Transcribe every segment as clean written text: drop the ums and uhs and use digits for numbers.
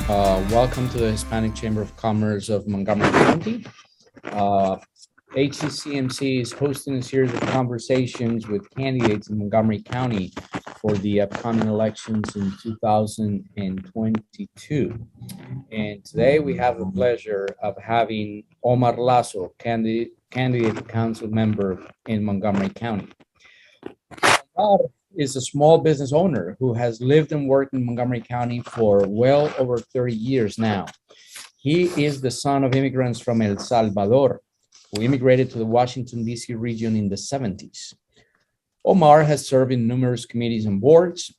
Welcome to the Hispanic Chamber of Commerce of Montgomery County. HCCMC is hosting a series of conversations with candidates in Montgomery County for the upcoming elections in 2022. And today we have the pleasure of having Omar Lazo, candidate council member in Montgomery County. Omar is a small business owner who has lived and worked in Montgomery County for well over 30 years now. He is the son of immigrants from El Salvador who immigrated to the Washington, D.C. region in the 70s. Omar has served in numerous committees and boards.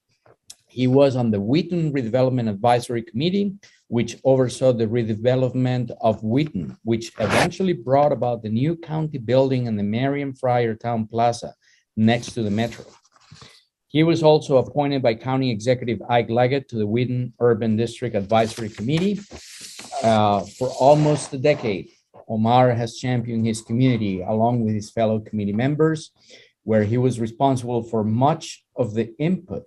He was on the Wheaton Redevelopment Advisory Committee, which oversaw the redevelopment of Wheaton, which eventually brought about the new county building and the Marion Friar Town Plaza next to the metro. He was also appointed by County Executive Ike Leggett to the Wheaton Urban District Advisory Committee for almost a decade. Omar has championed his community along with his fellow committee members, where he was responsible for much of the input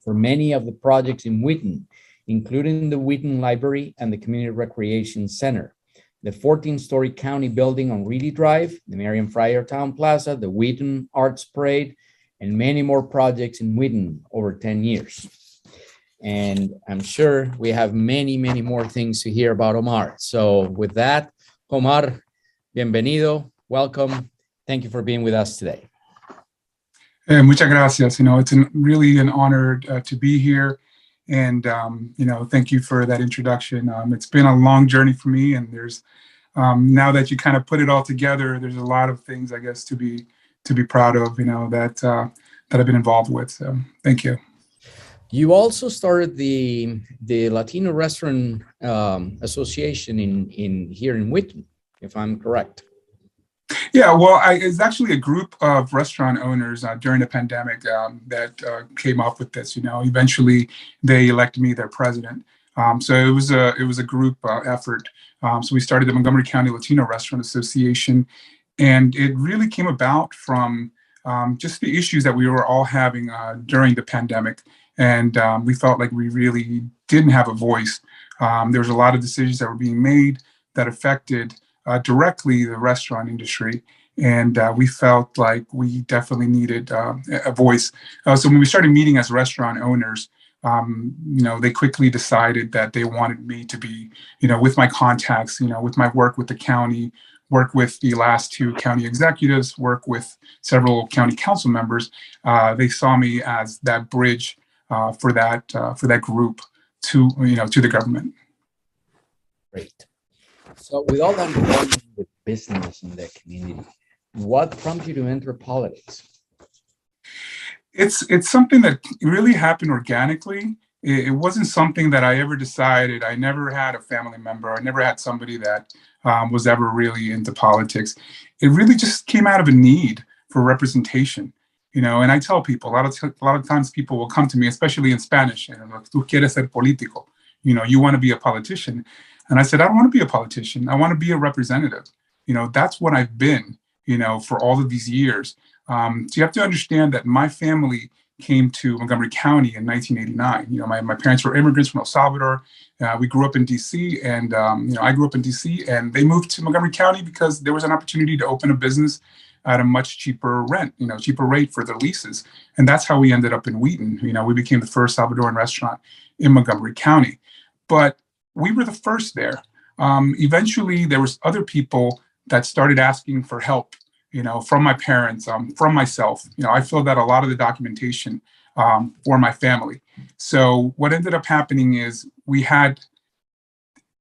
for many of the projects in Wheaton, including the Wheaton Library and the Community Recreation Center, the 14-story county building on Reedy Drive, the Marion Friar Town Plaza, the Wheaton Arts Parade, and many more projects in Wheaton over 10 years. And I'm sure we have many, many more things to hear about Omar. So with that, Omar, bienvenido, welcome. Thank you for being with us today. Muchas gracias. It's really an honor to be here. And, thank you for that introduction. It's been a long journey for me. And there's, now that you kind of put it all together, there's a lot of things, I guess, to be proud of, that I've been involved with. So thank you. You also started the Latino Restaurant Association in here in Wheaton, if I'm correct. Yeah, well, it's actually a group of restaurant owners during the pandemic that came up with this. Eventually they elected me their president. So it was a group effort. So we started the Montgomery County Latino Restaurant Association, and it really came about from just the issues that we were all having during the pandemic. And we felt like we really didn't have a voice. There was a lot of decisions that were being made that affected directly the restaurant industry. And we felt like we definitely needed a voice. So when we started meeting as restaurant owners, they quickly decided that they wanted me to be, with my contacts, with my work with the county, work with the last two county executives, work with several county council members. They saw me as that bridge for that group to the government. Great. So with all that involvement with business in the community, what prompted you to enter politics? It's something that really happened organically. It wasn't something that I ever decided. I never had a family member. I never had somebody that was ever really into politics. It really just came out of a need for representation. And I tell people a lot of times people will come to me, especially in Spanish, "Tú quieres ser político?" You want to be a politician. And I said, I don't want to be a politician. I want to be a representative. That's what I've been, for all of these years. So you have to understand that my family came to Montgomery County in 1989. My parents were immigrants from El Salvador. We grew up in DC, and I grew up in DC, and they moved to Montgomery County because there was an opportunity to open a business at a much cheaper rent, cheaper rate for their leases. And that's how we ended up in Wheaton. We became the first Salvadoran restaurant in Montgomery County. But we were the first there. Eventually, there was other people that started asking for help, from my parents, from myself. I filled out a lot of the documentation for my family. So what ended up happening is we had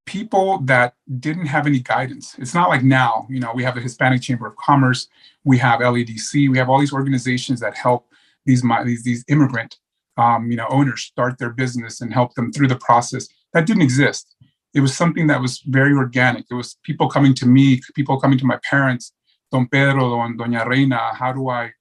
people that didn't have any guidance. It's not like now, we have the Hispanic Chamber of Commerce, we have LADC, we have all these organizations that help these immigrant, owners start their business and help them through the process. That didn't exist. It was something that was very organic. It was people coming to me, people coming to my parents, Don Pedro, Doña Reina, how do I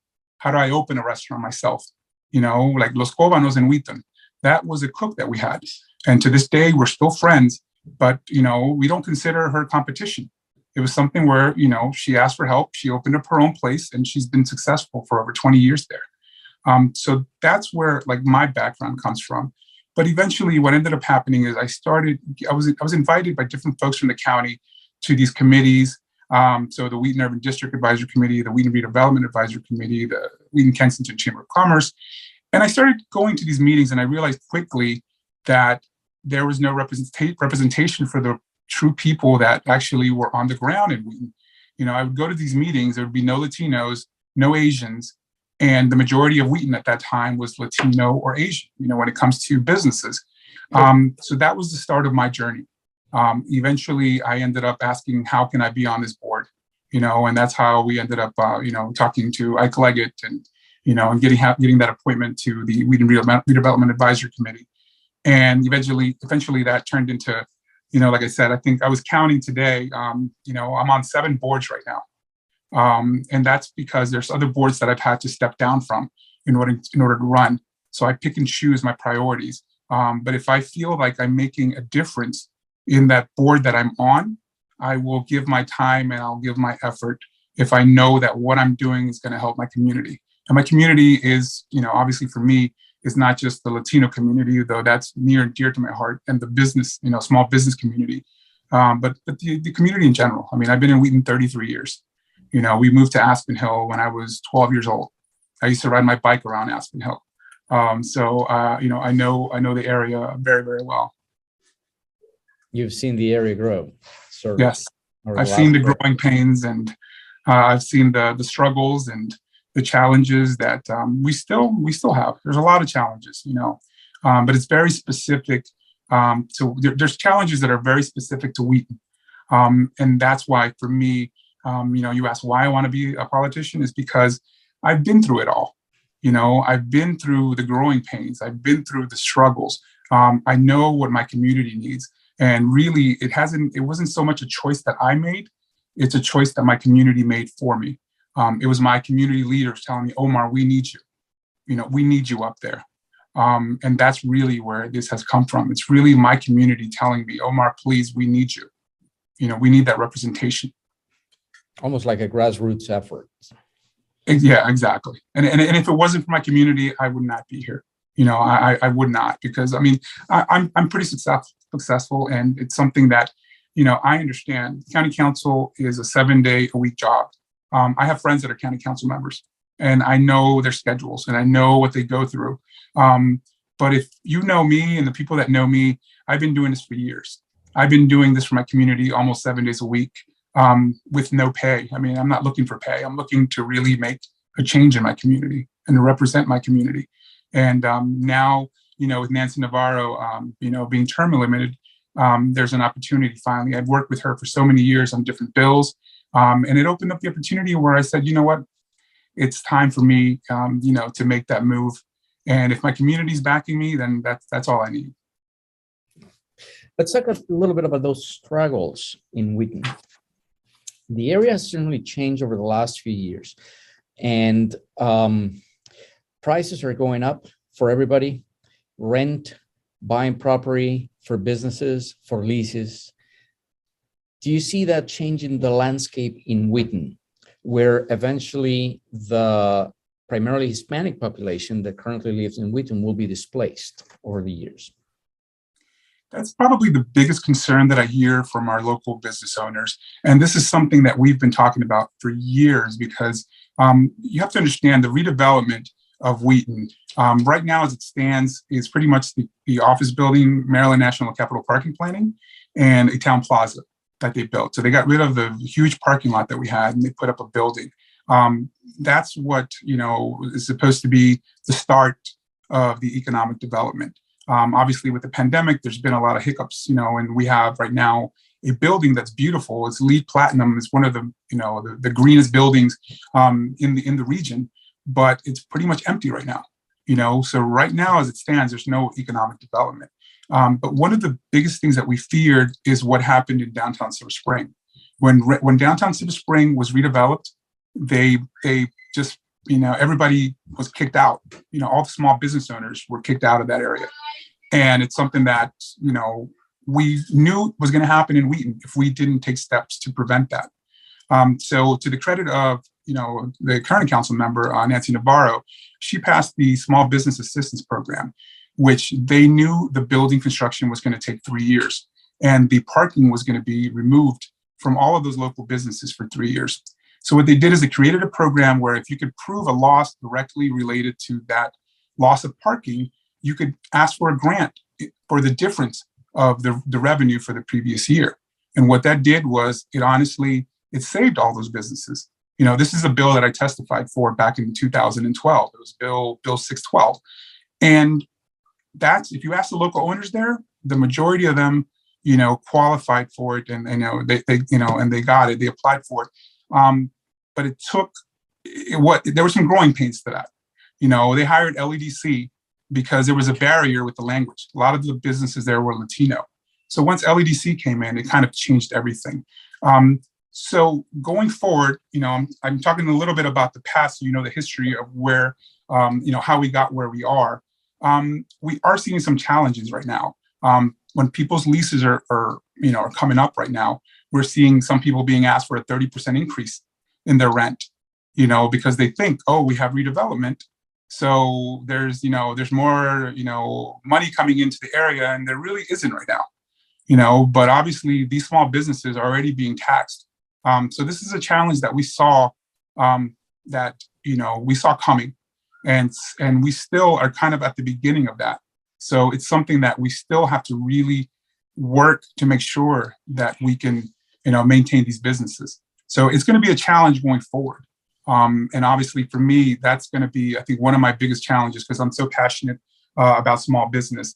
open a restaurant myself? Like Los Cobanos in Wheaton. That was a cook that we had. And to this day, we're still friends, but, we don't consider her competition. It was something where, she asked for help. She opened up her own place, and she's been successful for over 20 years there. So that's where my background comes from. But eventually what ended up happening is I was invited by different folks from the county to these committees. So the Wheaton Urban District Advisory Committee, the Wheaton Redevelopment Advisory Committee, the Wheaton Kensington Chamber of Commerce. And I started going to these meetings, and I realized quickly that there was no representation for the true people that actually were on the ground in Wheaton. I would go to these meetings, there would be no Latinos, no Asians, and the majority of Wheaton at that time was Latino or Asian, when it comes to businesses. So that was the start of my journey. Eventually, I ended up asking, how can I be on this board? And that's how we ended up, talking to Ike Leggett and, and getting that appointment to the Wheaton Redevelopment Advisory Committee. And eventually that turned into, like I said, I think I was counting today, I'm on 7 boards right now. And that's because there's other boards that I've had to step down from in order to run. So I pick and choose my priorities. But if I feel like I'm making a difference in that board that I'm on, I will give my time and I'll give my effort if I know that what I'm doing is going to help my community. And my community is, obviously for me, is not just the Latino community, though that's near and dear to my heart, and the business, small business community, but the community in general. I mean, I've been in Wheaton 33 years. We moved to Aspen Hill when I was 12 years old. I used to ride my bike around Aspen Hill. So I know the area very, very well. You've seen the area grow. Yes, I've seen the growing pains, and I've seen the struggles and the challenges that we still have. There's a lot of challenges, but it's very specific. There's challenges that are very specific to Wheaton, and that's why for me, you ask why I want to be a politician is because I've been through it all. I've been through the growing pains. I've been through the struggles. I know what my community needs. And really, it wasn't so much a choice that I made. It's a choice that my community made for me. It was my community leaders telling me, Omar, we need you. We need you up there. And that's really where this has come from. It's really my community telling me, Omar, please, we need you. We need that representation. Almost like a grassroots effort. Yeah, exactly. And if it wasn't for my community, I would not be here. I would not, because I'm pretty successful, and it's something that, I understand. County council is a 7-day-a-week job. I have friends that are county council members, and I know their schedules and I know what they go through. But if you know me and the people that know me, I've been doing this for years. I've been doing this for my community almost 7 days a week. With no pay. I mean, I'm not looking for pay. I'm looking to really make a change in my community and to represent my community. And now, with Nancy Navarro, being term limited, there's an opportunity finally. I've worked with her for so many years on different bills, and it opened up the opportunity where I said, you know what, it's time for me, to make that move. And if my community's backing me, then that's all I need. Let's talk a little bit about those struggles in Wheaton. The area has certainly changed over the last few years, and prices are going up for everybody. Rent, buying property, for businesses, for leases. Do you see that changing the landscape in Wheaton, where eventually the primarily Hispanic population that currently lives in Wheaton will be displaced over the years? That's probably the biggest concern that I hear from our local business owners. And this is something that we've been talking about for years, because you have to understand the redevelopment of Wheaton right now as it stands is pretty much the office building, Maryland National Capital Parking Planning, and a town plaza that they built. So they got rid of the huge parking lot that we had and they put up a building. That's what, is supposed to be the start of the economic development. Obviously, with the pandemic, there's been a lot of hiccups, and we have right now a building that's beautiful. It's LEED Platinum. It's one of the, the greenest buildings in the region, but it's pretty much empty right now. So right now, as it stands, there's no economic development. But one of the biggest things that we feared is what happened in downtown Silver Spring. When downtown Silver Spring was redeveloped, they just, everybody was kicked out. All the small business owners were kicked out of that area. And it's something that, we knew was going to happen in Wheaton if we didn't take steps to prevent that. So to the credit of, the current council member, Nancy Navarro, she passed the Small Business Assistance Program. which they knew the building construction was going to take 3 years, and the parking was going to be removed from all of those local businesses for 3 years. So what they did is they created a program where if you could prove a loss directly related to that loss of parking, you could ask for a grant for the difference of the revenue for the previous year. And what that did was it saved all those businesses. This is a bill that I testified for back in 2012. It was Bill 612. And that's, if you ask the local owners there, the majority of them, qualified for it, and they got it, they applied for it. But there were some growing pains to that. They hired LEDC because there was a barrier with the language. A lot of the businesses there were Latino. So once LEDC came in, it kind of changed everything. So going forward, I'm talking a little bit about the past, the history of where, how we got where we are. We are seeing some challenges right now. When people's leases are coming up right now, we're seeing some people being asked for a 30% increase in their rent, because they think, oh, we have redevelopment. So there's more, money coming into the area, and there really isn't right now, but obviously these small businesses are already being taxed. So this is a challenge that we saw, coming, and we still are kind of at the beginning of that. So it's something that we still have to really work to make sure that we can, maintain these businesses. So it's going to be a challenge going forward. And obviously for me, that's going to be, I think, one of my biggest challenges, because I'm so passionate about small business.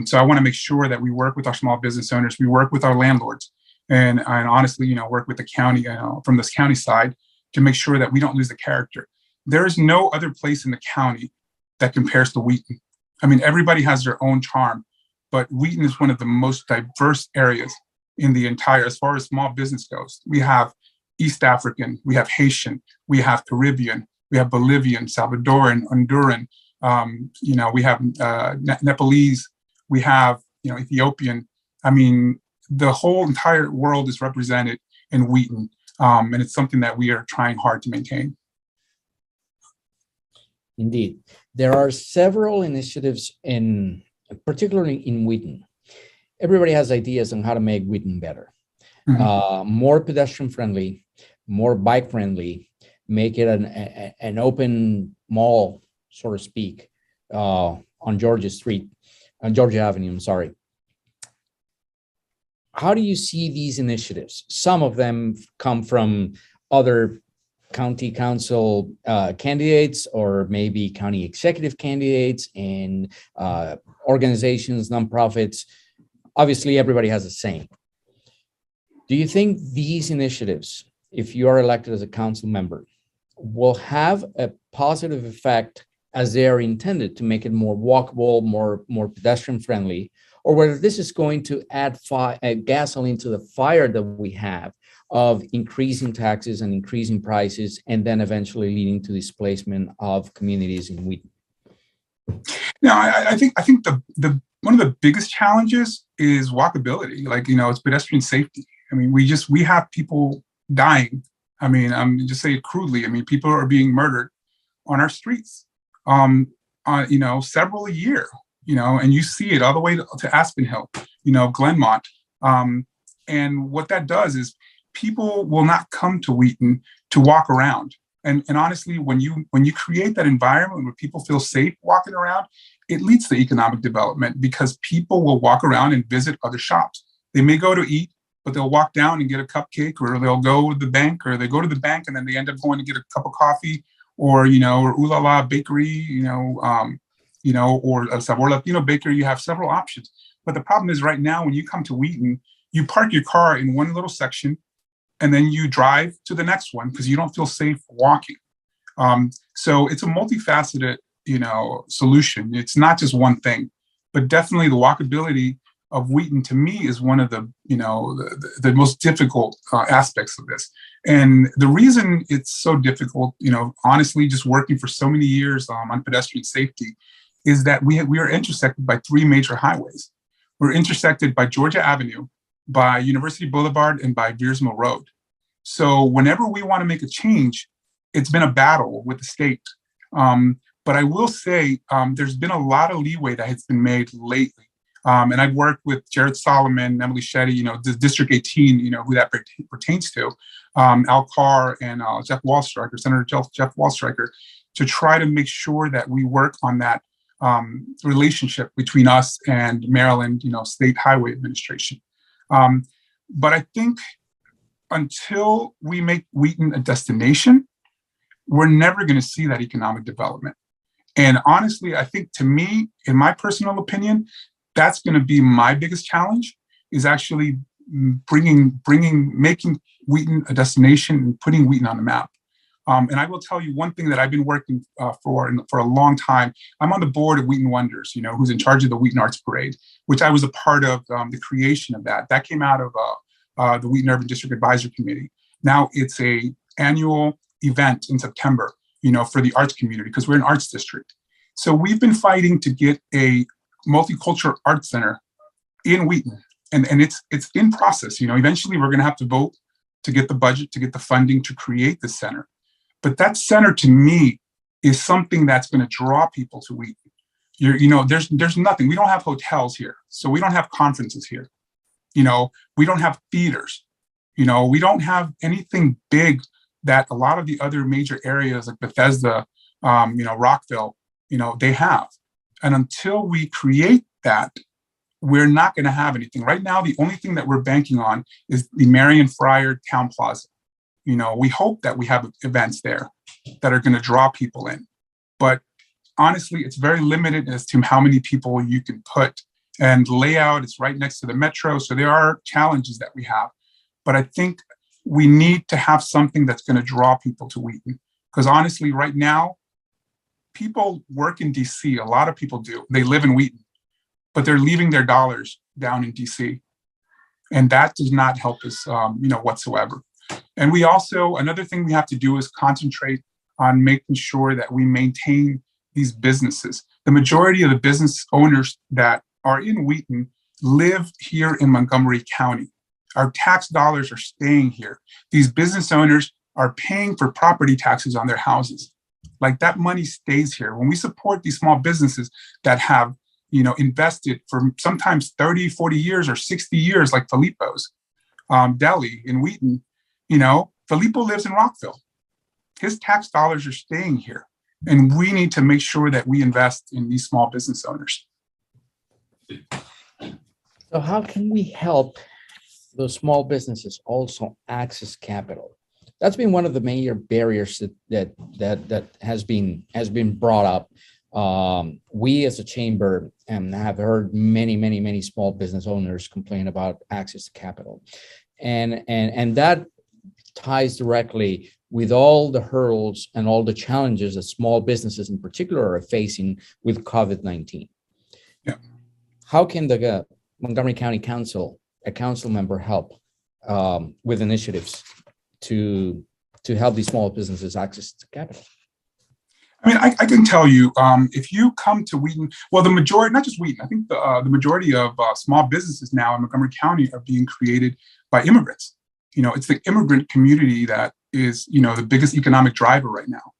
So I want to make sure that we work with our small business owners, we work with our landlords, and honestly, work with the county, from this county side, to make sure that we don't lose the character. There is no other place in the county that compares to Wheaton. I mean, everybody has their own charm, but Wheaton is one of the most diverse areas in the entire, as far as small business goes. We have East African, we have Haitian, we have Caribbean, we have Bolivian, Salvadoran, Honduran, we have Nepalese, we have, Ethiopian. I mean, the whole entire world is represented in Wheaton, and it's something that we are trying hard to maintain. Indeed. There are several initiatives particularly in Wheaton. Everybody has ideas on how to make Wheaton better. Mm-hmm. More pedestrian friendly, more bike friendly, make it an open mall, so to speak, on Georgia Avenue, I'm sorry. How do you see these initiatives? Some of them come from other county council candidates, or maybe county executive candidates, and organizations, nonprofits. Obviously, everybody has a saying. Do you think these initiatives, if you are elected as a council member, will have a positive effect as they are intended to make it more walkable, more pedestrian friendly, or whether this is going to add gasoline to the fire that we have of increasing taxes and increasing prices, and then eventually leading to displacement of communities in Wheaton? No, I think the one of the biggest challenges is walkability. It's pedestrian safety. I mean, we have people dying. I mean, I'm just saying it crudely. I mean, people are being murdered on our streets, several a year, and you see it all the way to Aspen Hill, Glenmont. And what that does is people will not come to Wheaton to walk around. And honestly, when you create that environment where people feel safe walking around, it leads to economic development, because people will walk around and visit other shops. They may go to eat, but they'll walk down and get a cupcake, or they'll go to the bank, or they go to the bank and then they end up going to get a cup of coffee, or or Ooh La La Bakery, or a Sabor Latino Bakery. You have several options. But the problem is, right now, when you come to Wheaton, you park your car in one little section, and then you drive to the next one because you don't feel safe walking. So it's a multifaceted, solution. It's not just one thing, but definitely the walkability of Wheaton, to me, is one of the, the most difficult aspects of this. And the reason it's so difficult, honestly, just working for so many years on pedestrian safety, is that we are intersected by 3 major highways. We're intersected by Georgia Avenue, by University Boulevard, and by Viersma Road. So whenever we want to make a change, it's been a battle with the state. But I will say there's been a lot of leeway that has been made lately. And I've worked with Jared Solomon, Emily Shetty, the District 18, who that pertains to, Al Carr and Jeff Wallstreicher, Senator Jeff Wallstreicher, to try to make sure that we work on that relationship between us and Maryland, State Highway Administration. But I think until we make Wheaton a destination, we're never going to see that economic development. And honestly, I think, to me, in my personal opinion, that's going to be my biggest challenge, is actually making Wheaton a destination and putting Wheaton on the map. And I will tell you one thing that I've been working for a long time. I'm on the board of Wheaton Wonders, who's in charge of the Wheaton Arts Parade, which I was a part of the creation of that. That came out of the Wheaton Urban District Advisory Committee. Now it's a annual event in September, for the arts community, because we're an arts district. So we've been fighting to get a multicultural arts center in Wheaton, and it's in process. Eventually we're going to have to vote to get the budget, to get the funding to create the center. But that center, to me, is something that's going to draw people to Wheaton. There's nothing. We don't have hotels here, so we don't have conferences here. We don't have theaters. We don't have anything big that a lot of the other major areas like Bethesda, Rockville, they have. And until we create that, we're not going to have anything. Right now, the only thing that we're banking on is the Marion Fryer Town Plaza. We hope that we have events there that are going to draw people in. But honestly, it's very limited as to how many people you can put. And layout is right next to the metro. So there are challenges that we have. But I think we need to have something that's going to draw people to Wheaton. Because honestly, right now, people work in DC. A lot of people do. They live in Wheaton, but they're leaving their dollars down in DC. And that does not help us, whatsoever. And we also, another thing we have to do is concentrate on making sure that we maintain these businesses. The majority of the business owners that are in Wheaton live here in Montgomery County. Our tax dollars are staying here. These business owners are paying for property taxes on their houses. Like, that money stays here. When we support these small businesses that have, invested for sometimes 30, 40 years or 60 years, like Filippo's Deli in Wheaton, Filippo lives in Rockville. His tax dollars are staying here. And we need to make sure that we invest in these small business owners. So how can we help those small businesses also access capital? That's been one of the major barriers that has been brought up. We as a chamber have heard many small business owners complain about access to capital, and that ties directly with all the hurdles and all the challenges that small businesses in particular are facing with COVID-19. Yeah. How can the Montgomery County Council, a council member, help with initiatives to help these small businesses access to capital? I mean, I can tell you, if you come to Wheaton, well, the majority, not just Wheaton, I think the majority of small businesses now in Montgomery County are being created by immigrants. It's the immigrant community that is, the biggest economic driver right now.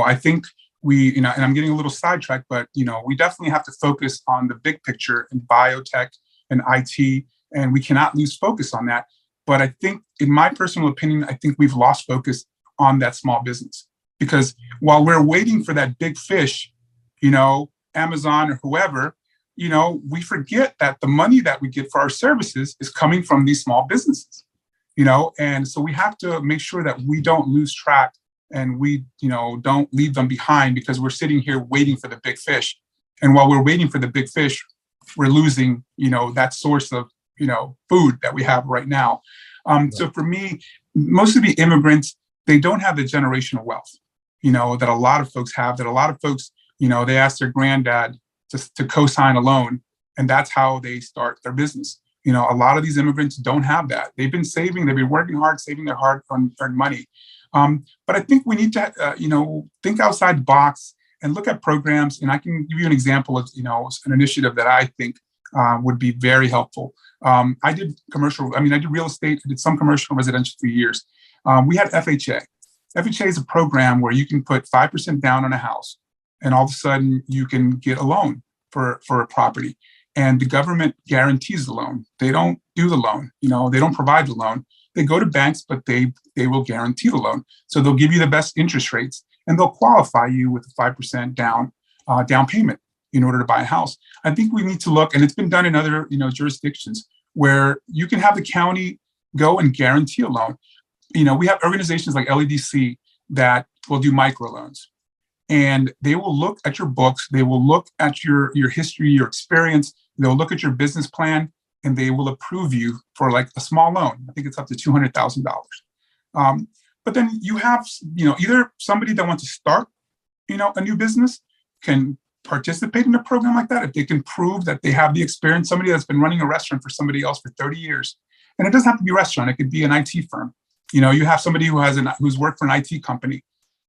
I think we, and I'm getting a little sidetracked, but, we definitely have to focus on the big picture in biotech and IT, and we cannot lose focus on that. But I think, in my personal opinion, I think we've lost focus on that small business, because while we're waiting for that big fish, Amazon or whoever, we forget that the money that we get for our services is coming from these small businesses, and so we have to make sure that we don't lose track and we, don't leave them behind because we're sitting here waiting for the big fish. And while we're waiting for the big fish, we're losing, that source of, food that we have right now. So for me, most of the immigrants, they don't have the generational wealth, that a lot of folks have, that a lot of folks, they ask their granddad to co-sign a loan, and that's how they start their business. A lot of these immigrants don't have that. They've been saving, they've been working hard, saving their hard-earned money. But I think we need to, think outside the box and look at programs. And I can give you an example of, an initiative that I think would be very helpful. I did real estate. I did some commercial and residential for years. We had FHA. FHA is a program where you can put 5% down on a house. and all of a sudden you can get a loan for a property. And the government guarantees the loan. They don't do the loan. They don't provide the loan. They go to banks, but they will guarantee the loan. So they'll give you the best interest rates, and they'll qualify you with a 5% down payment in order to buy a house. I think we need to look, and it's been done in other jurisdictions, where you can have the county go and guarantee a loan. We have organizations like LEDC that will do microloans, and they will look at your books. They will look at your history, your experience. They'll look at your business plan, and they will approve you for like a small loan. I think it's up to $200,000. But then you have, either somebody that wants to start, a new business can participate in a program like that if they can prove that they have the experience. Somebody that's been running a restaurant for somebody else for 30 years, and it doesn't have to be a restaurant. It could be an IT firm. You have somebody who's worked for an IT company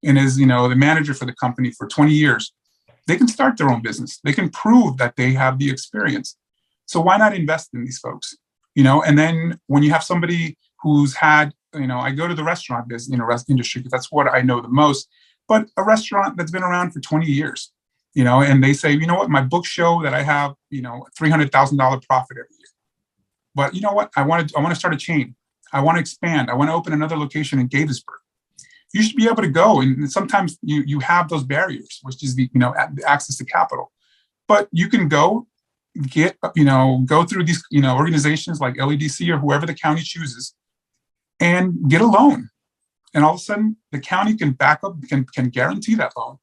and is, the manager for the company for 20 years. They can start their own business. They can prove that they have the experience. So why not invest in these folks? And then when you have somebody who's had, I go to the restaurant business, industry, because that's what I know the most, but a restaurant that's been around for 20 years, and they say, what, my books show that I have, $300,000 profit every year. But you know what? I want to start a chain. I want to expand. I want to open another location in Gaithersburg. You should be able to go. And sometimes you have those barriers, which is the access to capital. But you can go through these, organizations like LEDC or whoever the county chooses and get a loan. And all of a sudden the county can back up, can guarantee that loan.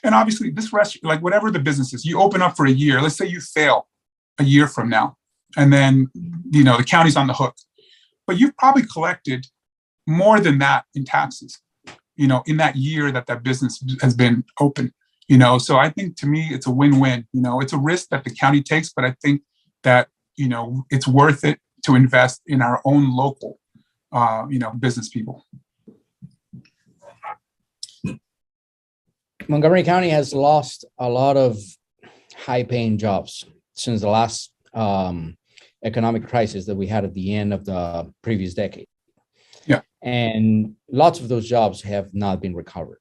And obviously this restaurant, like whatever the business is, you open up for a year. Let's say you fail a year from now, and then, the county's on the hook. But you've probably collected more than that in taxes, in that year that business has been open. So I think, to me, it's a win-win. It's a risk that the county takes, but I think that, it's worth it to invest in our own local, business people. Montgomery County has lost a lot of high-paying jobs since the last economic crisis that we had at the end of the previous decade. Yeah. And lots of those jobs have not been recovered.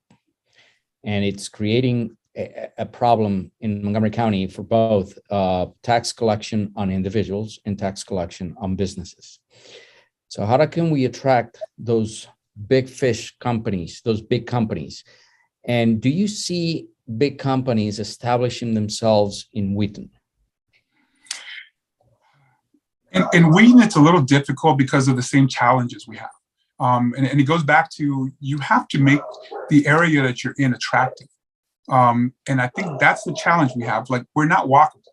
And it's creating a problem in Montgomery County for both tax collection on individuals and tax collection on businesses. So how can we attract those big fish companies, those big companies? And do you see big companies establishing themselves in Wheaton? In Wheaton, it's a little difficult because of the same challenges we have. And it goes back to, you have to make the area that you're in attractive. And I think that's the challenge we have. Like, we're not walkable.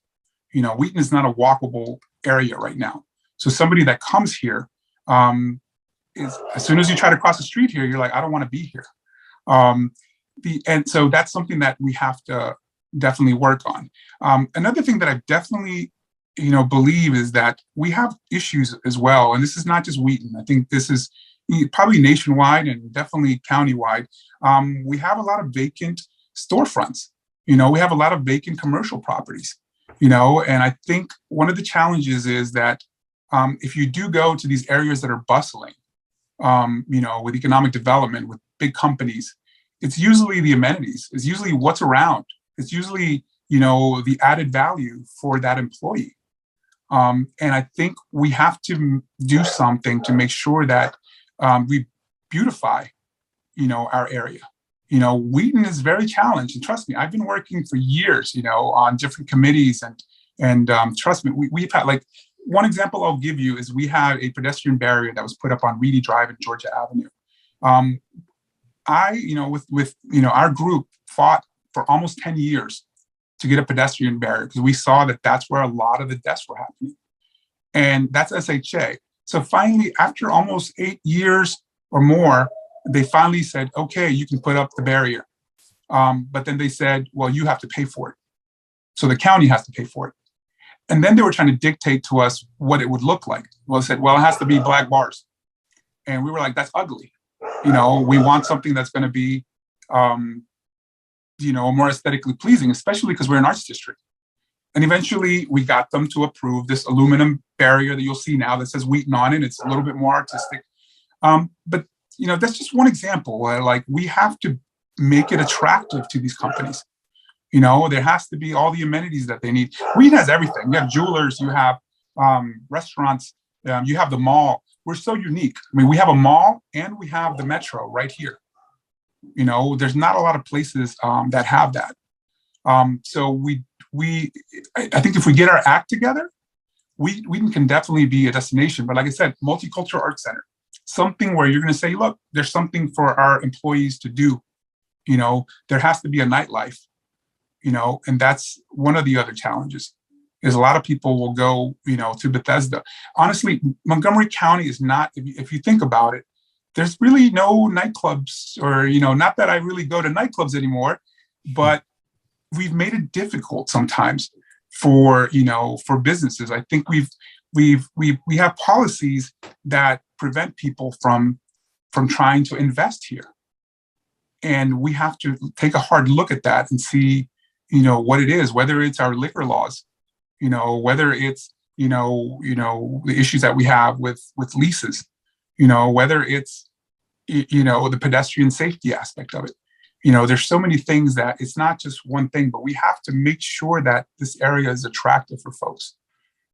Wheaton is not a walkable area right now. So somebody that comes here, is, as soon as you try to cross the street here, you're like, I don't want to be here. And so that's something that we have to definitely work on. Another thing that I definitely believe is that we have issues as well. And this is not just Wheaton. I think this is probably nationwide and definitely countywide. We have a lot of vacant storefronts. We have a lot of vacant commercial properties, and I think one of the challenges is that if you do go to these areas that are bustling, with economic development, with big companies, it's usually the amenities. It's usually what's around. It's usually, the added value for that employee. And I think we have to do something to make sure that we beautify, our area. Wheaton is very challenged, and trust me, I've been working for years, on different committees, and trust me, we've had, like, one example I'll give you is we had a pedestrian barrier that was put up on Reedy Drive and Georgia Avenue. With our group fought for almost 10 years to get a pedestrian barrier because we saw that that's where a lot of the deaths were happening. And that's SHA. So finally, after almost 8 years or more, they finally said, okay, you can put up the barrier. But then they said, well, you have to pay for it. So the county has to pay for it. And then they were trying to dictate to us what it would look like. Well, they said, well, it has to be black bars. And we were like, that's ugly. We want something that's going to be, more aesthetically pleasing, especially because we're an arts district. And eventually we got them to approve this aluminum barrier that you'll see now that says Wheaton on it. It's a little bit more artistic. But, that's just one example where, like, we have to make it attractive to these companies. There has to be all the amenities that they need. Wheaton has everything. You have jewelers, you have restaurants, you have the mall. We're so unique. I mean, we have a mall and we have the metro right here. There's not a lot of places that have that. So I think if we get our act together, Wheaton can definitely be a destination. But like I said, multicultural art center, something where you're going to say, look, there's something for our employees to do. There has to be a nightlife, and that's one of the other challenges is a lot of people will go, to Bethesda. Honestly, Montgomery County is not, if you think about it, there's really no nightclubs or, not that I really go to nightclubs anymore, but we've made it difficult sometimes for businesses. I think we have policies that prevent people from trying to invest here. And we have to take a hard look at that and see, what it is, whether it's our liquor laws, whether it's, the issues that we have with leases, whether it's, the pedestrian safety aspect of it. There's so many things that it's not just one thing, but we have to make sure that this area is attractive for folks.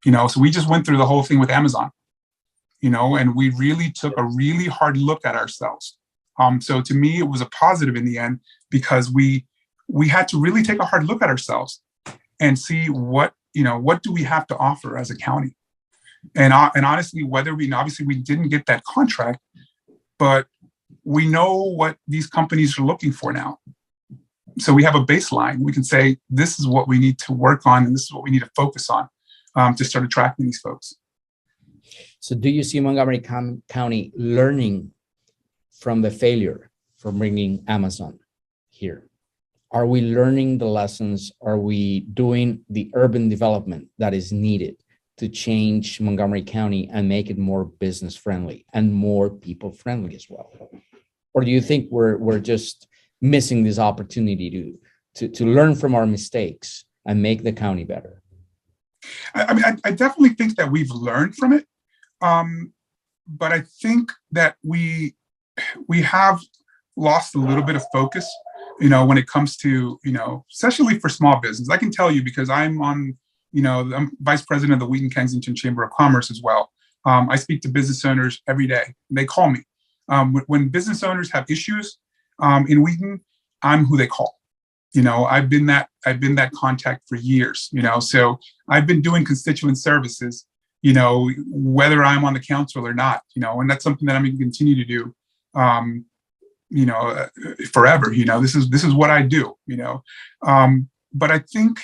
So we just went through the whole thing with Amazon, and we really took a really hard look at ourselves. So to me, it was a positive in the end because we had to really take a hard look at ourselves and see what do we have to offer as a county. And honestly, obviously we didn't get that contract, but we know what these companies are looking for now. So we have a baseline. We can say, this is what we need to work on, and this is what we need to focus on to start attracting these folks. So do you see Montgomery County learning from the failure from bringing Amazon here? Are we learning the lessons? Are we doing the urban development that is needed to change Montgomery County and make it more business friendly and more people friendly as well? Or do you think we're just missing this opportunity to learn from our mistakes and make the county better? I mean, I definitely think that we've learned from it. But I think that we have lost a little bit of focus, when it comes to, especially for small business. I can tell you because I'm vice president of the Wheaton Kensington Chamber of Commerce as well. I speak to business owners every day. They call me. When business owners have issues in Wheaton, I'm who they call. I've been that contact for years. So I've been doing constituent services, whether I'm on the council or not. And that's something that I'm going to continue to do. Forever. This is what I do. But I think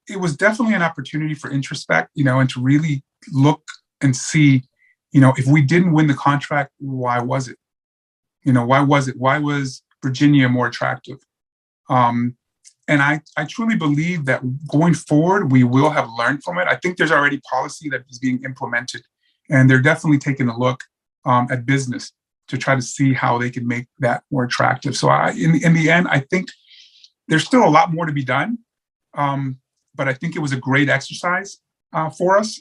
it was definitely an opportunity for introspect, and to really look and see, if we didn't win the contract, why was it? Why was it? Why was Virginia more attractive? And I truly believe that going forward, we will have learned from it. I think there's already policy that is being implemented, and they're definitely taking a look at business to try to see how they can make that more attractive. So in the end, I think there's still a lot more to be done. But I think it was a great exercise for us.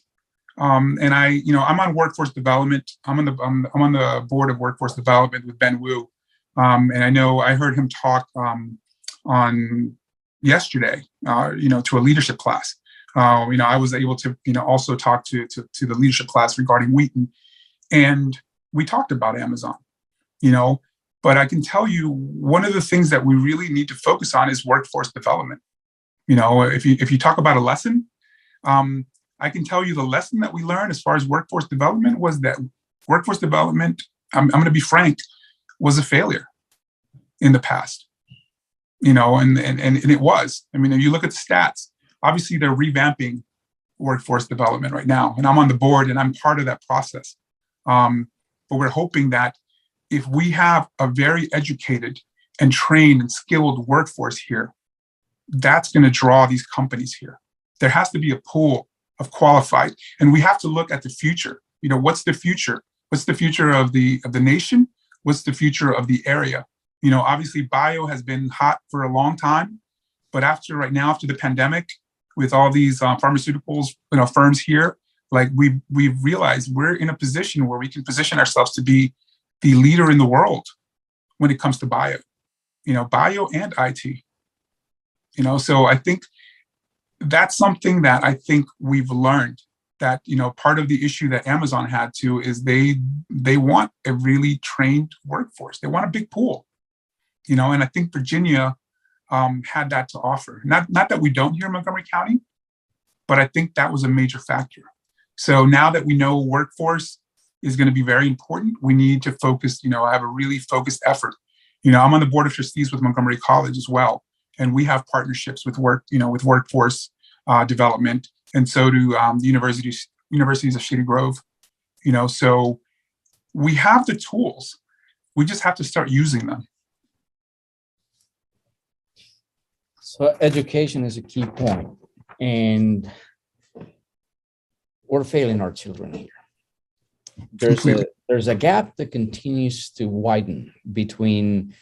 And I'm on workforce development. I'm on the board of workforce development with Ben Wu. And I heard him talk on yesterday, to a leadership class. I was able to, also talk to the leadership class regarding Wheaton, and we talked about Amazon, but I can tell you one of the things that we really need to focus on is workforce development. If you talk about a lesson, I can tell you the lesson that we learned as far as workforce development was that workforce development, I'm going to be frank, was a failure in the past, and it was. I mean, if you look at the stats, obviously they're revamping workforce development right now, and I'm on the board and I'm part of that process. But we're hoping that if we have a very educated and trained and skilled workforce here, that's going to draw these companies here. There has to be a pool of qualified, and we have to look at the future. What's the future? What's the future of the nation? What's the future of the area? Obviously bio has been hot for a long time, but after the pandemic, with all these pharmaceuticals, firms here, like we've realized we're in a position where we can position ourselves to be the leader in the world when it comes to bio. bio and IT. So I think that's something that I think we've learned, that part of the issue that Amazon had too is they want a really trained workforce. They want a big pool, and I think Virginia had that to offer. Not that we don't here in Montgomery County, but I think that was a major factor. So now that we know workforce is going to be very important, we need to focus, have a really focused effort. I'm on the board of trustees with Montgomery College as well, and we have partnerships with with workforce development, and so do the universities of Shady Grove. So we have the tools. We just have to start using them. So education is a key point, and we're failing our children here. There's a gap that continues to widen between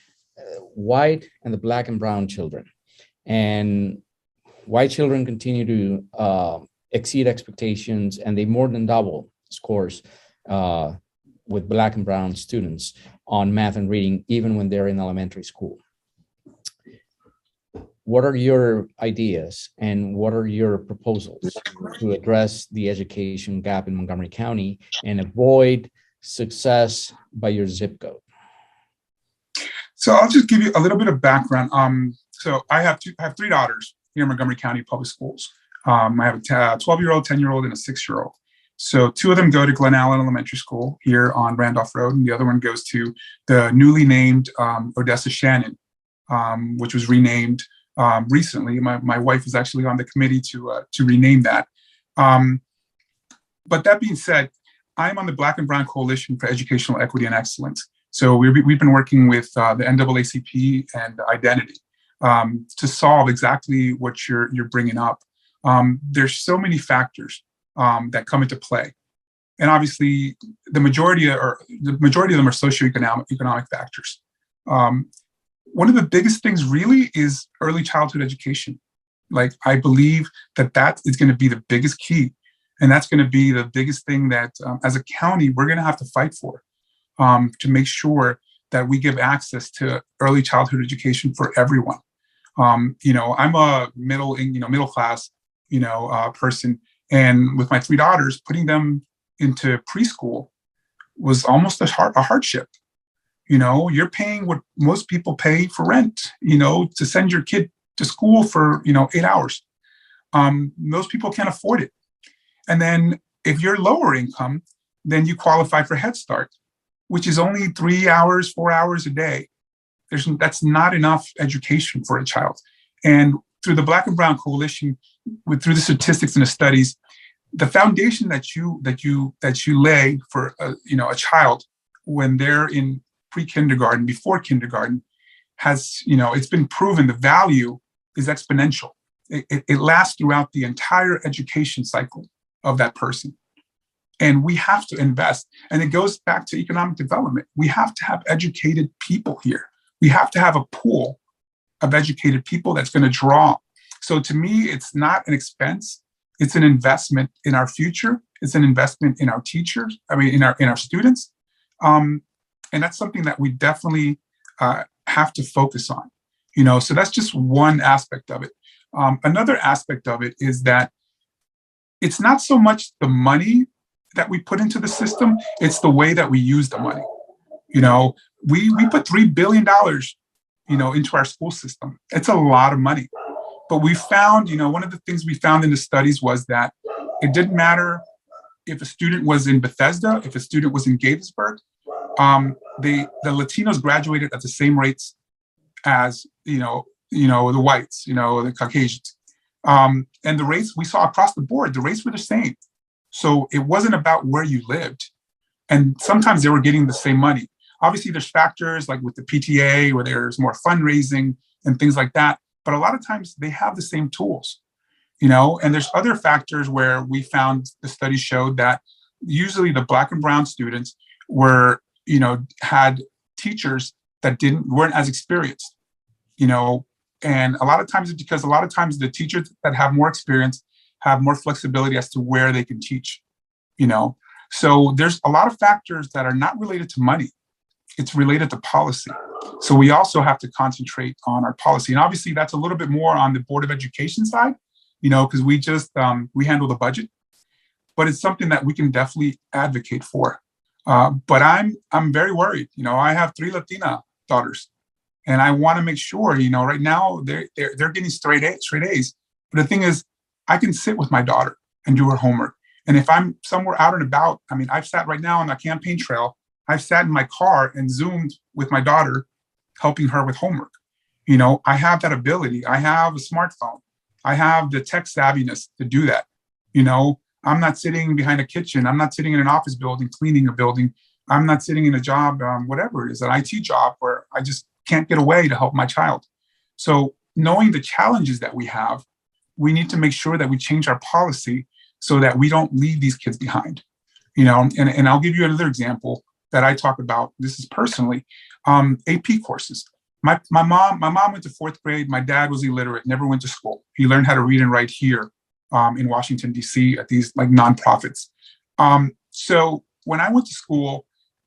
white and the Black and brown children, and white children continue to exceed expectations, and they more than double scores with Black and brown students on math and reading, even when they're in elementary school. What are your ideas and what are your proposals to address the education gap in Montgomery County and avoid success by your zip code? So I'll just give you a little bit of background. So I have three daughters here in Montgomery County Public Schools. I have a 12-year-old, 10-year-old, and a 6-year-old. So two of them go to Glen Allen Elementary School here on Randolph Road, and the other one goes to the newly named Odessa Shannon, which was renamed recently. My wife is actually on the committee to rename that. But that being said, I'm on the Black and Brown Coalition for Educational Equity and Excellence. So we've been working with the NAACP and Identity to solve exactly what you're bringing up. There's so many factors that come into play, and obviously the majority of them are socioeconomic factors. One of the biggest things really is early childhood education. Like, I believe that is going to be the biggest key, and that's going to be the biggest thing that as a county we're going to have to fight for, to make sure that we give access to early childhood education for everyone. I'm a middle class person, and with my three daughters, putting them into preschool was almost a hardship. You're paying what most people pay for rent, to send your kid to school for 8 hours. Most people can't afford it. And then if you're lower income, then you qualify for Head Start, which is only 3 hours, 4 hours a day. That's not enough education for a child. And through the Black and Brown Coalition, through the statistics and the studies, the foundation that you lay for a child when they're in pre-kindergarten, before kindergarten, has it's been proven the value is exponential. It lasts throughout the entire education cycle of that person. And we have to invest. And it goes back to economic development. We have to have educated people here. We have to have a pool of educated people that's going to draw. So to me, it's not an expense. It's an investment in our future. It's an investment in our teachers. In our students. And that's something that we definitely have to focus on. So that's just one aspect of it. Another aspect of it is that it's not so much the money that we put into the system, it's the way that we use the money. We put $3 billion, into our school system. It's a lot of money. But we found, one of the things we found in the studies was that it didn't matter if a student was in Bethesda, if a student was in Gaithersburg, the Latinos graduated at the same rates as, the whites, the Caucasians. And the rates we saw across the board, the rates were the same. So it wasn't about where you lived. And sometimes they were getting the same money. Obviously, there's factors like with the PTA where there's more fundraising and things like that. But a lot of times they have the same tools, and there's other factors where we found the study showed that usually the Black and brown students were, had teachers that weren't as experienced, and a lot of times it's because the teachers that have more experience have more flexibility as to where they can teach, So there's a lot of factors that are not related to money. it's related to policy. So we also have to concentrate on our policy. And obviously that's a little bit more on the Board of Education side, because we just, we handle the budget, but it's something that we can definitely advocate for. But I'm very worried. I have 3 Latina daughters, and I want to make sure, right now they're getting straight A's. But the thing is, I can sit with my daughter and do her homework. And if I'm somewhere out and about, I've sat right now on the campaign trail. I've sat in my car and Zoomed with my daughter, helping her with homework. I have that ability. I have a smartphone. I have the tech savviness to do that. I'm not sitting behind a kitchen. I'm not sitting in an office building, cleaning a building. I'm not sitting in a job, whatever it is, an IT job where I just can't get away to help my child. So knowing the challenges that we have, we need to make sure that we change our policy so that we don't leave these kids behind. And I'll give you another example that I talk about. This is personally, AP courses. My mom went to 4th grade. My dad was illiterate, never went to school. He learned how to read and write here in Washington, D.C. at these nonprofits. So when I went to school,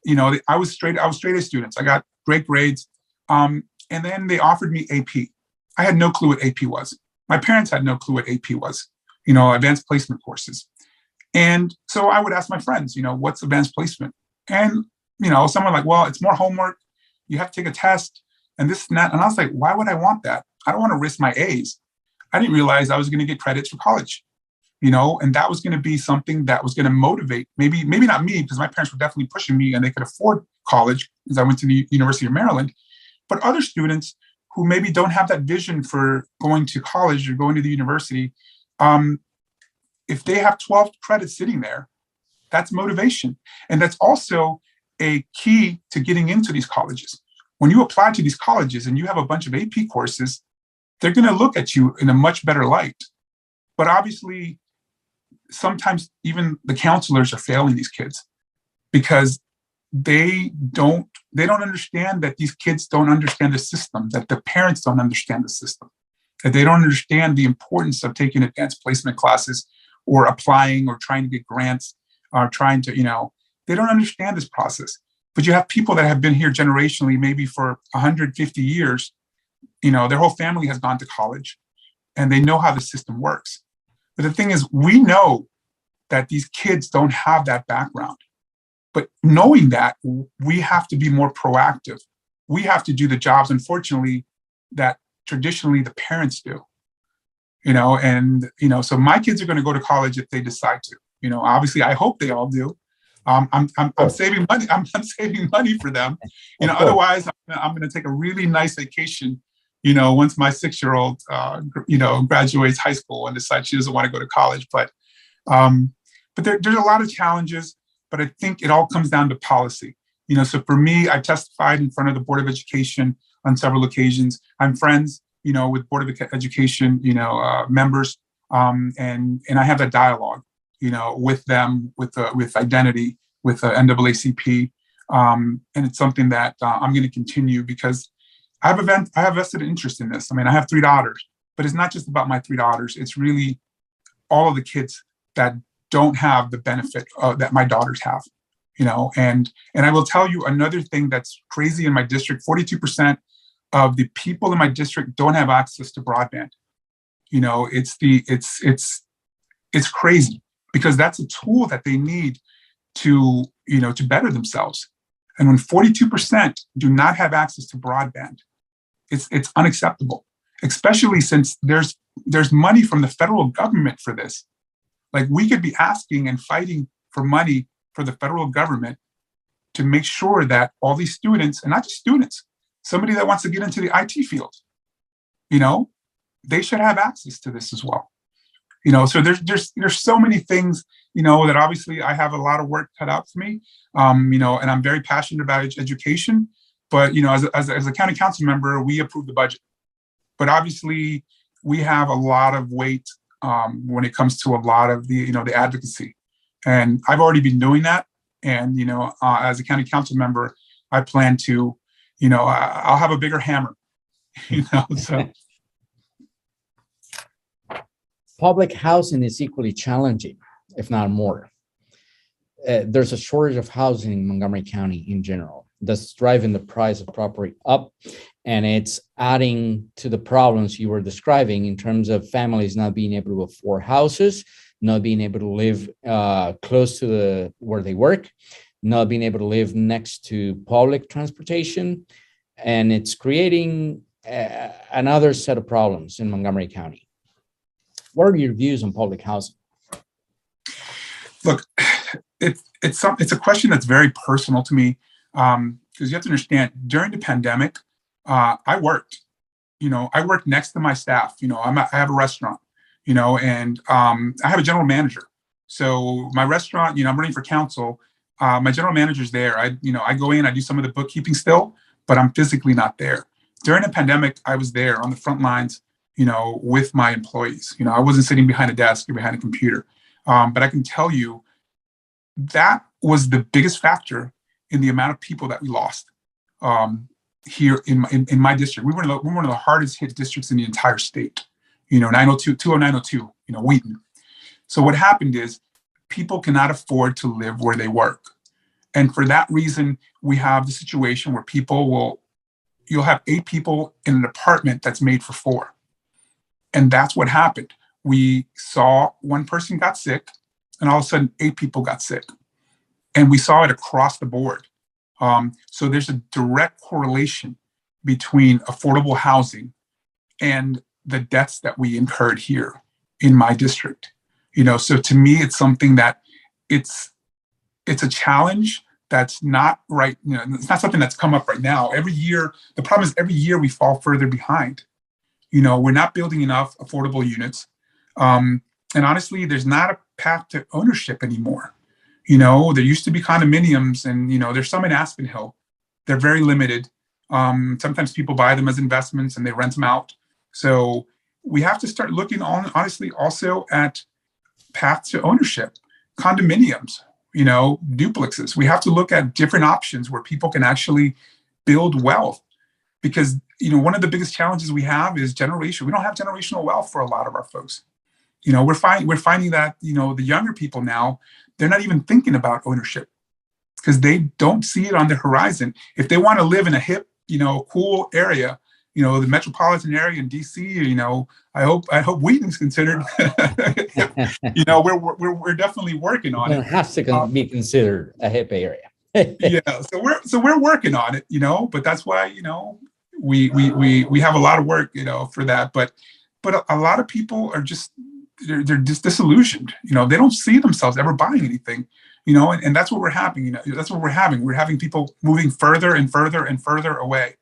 I was straight A students. I got great grades. And then they offered me AP. I had no clue what AP was. My parents had no clue what AP was, advanced placement courses. And so I would ask my friends, what's advanced placement? And, someone like, well, it's more homework. You have to take a test and this and that. And I was like, why would I want that? I don't want to risk my A's. I didn't realize I was going to get credits for college, and that was going to be something that was going to motivate, maybe not me, because my parents were definitely pushing me and they could afford college because I went to the University of Maryland, but other students who maybe don't have that vision for going to college or going to the university, if they have 12 credits sitting there, that's motivation. And that's also a key to getting into these colleges. When you apply to these colleges and you have a bunch of AP courses, they're going to look at you in a much better light. But obviously, sometimes even the counselors are failing these kids because they don't understand that these kids don't understand the system, that the parents don't understand the system, that they don't understand the importance of taking advanced placement classes or applying or trying to get grants or trying to, they don't understand this process. But you have people that have been here generationally, maybe for 150 years, their whole family has gone to college and they know how the system works. But the thing is, we know that these kids don't have that background. But knowing that, we have to be more proactive. We have to do the jobs, unfortunately, that traditionally the parents do. So my kids are going to go to college if they decide to. Obviously, I hope they all do. I'm saving money. I'm saving money for them. Otherwise, I'm going to take a really nice vacation. Once my 6-year-old, graduates high school and decides she doesn't want to go to college. But there's a lot of challenges. But I think it all comes down to policy. So for me, I testified in front of the Board of Education on several occasions. I'm friends, with Board of Education, members, and I have a dialogue, with them, with identity, with NAACP, and it's something that I'm going to continue because I have vested interest in this. I have 3 daughters, but it's not just about my 3 daughters. It's really all of the kids that don't have the benefit that my daughters have, and I will tell you another thing that's crazy in my district. 42% of the people in my district don't have access to broadband. It's crazy because that's a tool that they need to better themselves. And when 42% do not have access to broadband, it's unacceptable, especially since there's money from the federal government for this. Like, we could be asking and fighting for money for the federal government to make sure that all these students, and not just students, somebody that wants to get into the IT field, they should have access to this as well. So there's so many things, that obviously I have a lot of work cut out for me, and I'm very passionate about education. But, as a county council member, we approve the budget. But obviously, we have a lot of weight when it comes to a lot of the advocacy. And I've already been doing that. And, as a county council member, I plan to, I'll have a bigger hammer, so. Public housing is equally challenging, if not more. There's a shortage of housing in Montgomery County in general. that's driving the price of property up. And it's adding to the problems you were describing in terms of families not being able to afford houses, not being able to live close to where they work, not being able to live next to public transportation. And it's creating another set of problems in Montgomery County. What are your views on public housing? Look, it's a question that's very personal to me, because you have to understand, during the pandemic, I worked. I worked next to my staff. I have a restaurant. And I have a general manager. So my restaurant, I'm running for council. My general manager's there. I go in, I do some of the bookkeeping still, but I'm physically not there. During the pandemic, I was there on the front lines, with my employees. I wasn't sitting behind a desk or behind a computer. But I can tell you that was the biggest factor in the amount of people that we lost here in my district. We're one of the hardest hit districts in the entire state. 20902, Wheaton. So what happened is people cannot afford to live where they work. And for that reason, we have the situation where you'll have 8 people in an apartment that's made for 4. And that's what happened. We saw one person got sick, and all of a sudden 8 people got sick. And we saw it across the board. So there's a direct correlation between affordable housing and the deaths that we incurred here in my district. So to me, it's something that it's a challenge that's not right. It's not something that's come up right now. Every year, the problem is every year we fall further behind. We're not building enough affordable units. And honestly, there's not a path to ownership anymore. There used to be condominiums, and, there's some in Aspen Hill. They're very limited. Sometimes people buy them as investments and they rent them out. So we have to start looking honestly also at path to ownership, condominiums, duplexes. We have to look at different options where people can actually build wealth, because, one of the biggest challenges we have is generation. We don't have generational wealth for a lot of our folks. We're finding that, the younger people now, they're not even thinking about ownership because they don't see it on the horizon. If they want to live in a hip, cool area, the metropolitan area in DC, I hope Wheaton's considered. We're definitely working on it. It has to be considered a hip area. Yeah, so we're working on it, but that's why, we have a lot of work, for that. But a lot of people are just they're just disillusioned. They don't see themselves ever buying anything, and that's what we're having. That's what we're having. We're having people moving further and further and further away.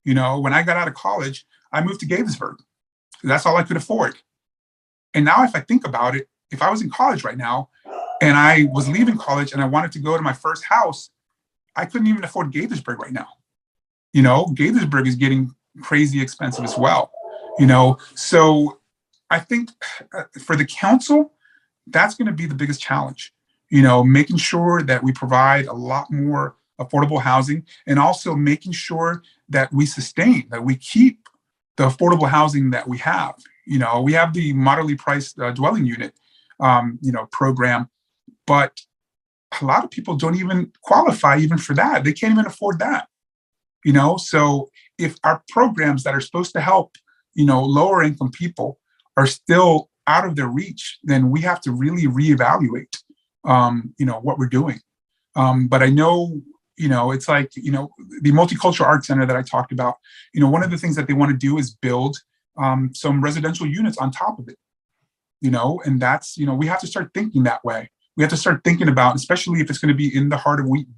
When I got out of college, I moved to Gaithersburg. That's all I could afford. And now if I think about it, if I was in college right now and I was leaving college and I wanted to go to my first house, I couldn't even afford Gaithersburg right now. Gaithersburg is getting crazy expensive as well. So I think for the council, that's going to be the biggest challenge, making sure that we provide a lot more affordable housing, and also making sure that we sustain, that we keep the affordable housing that we have. We have the moderately priced dwelling unit, program, but a lot of people don't even qualify even for that. They can't even afford that. So if our programs that are supposed to help, lower income people are still out of their reach, then we have to really reevaluate, what we're doing. But I know, it's like, the Multicultural Arts Center that I talked about, one of the things that they want to do is build some residential units on top of it, and that's, we have to start thinking that way. We have to start thinking about, especially if it's going to be in the heart of Wheaton,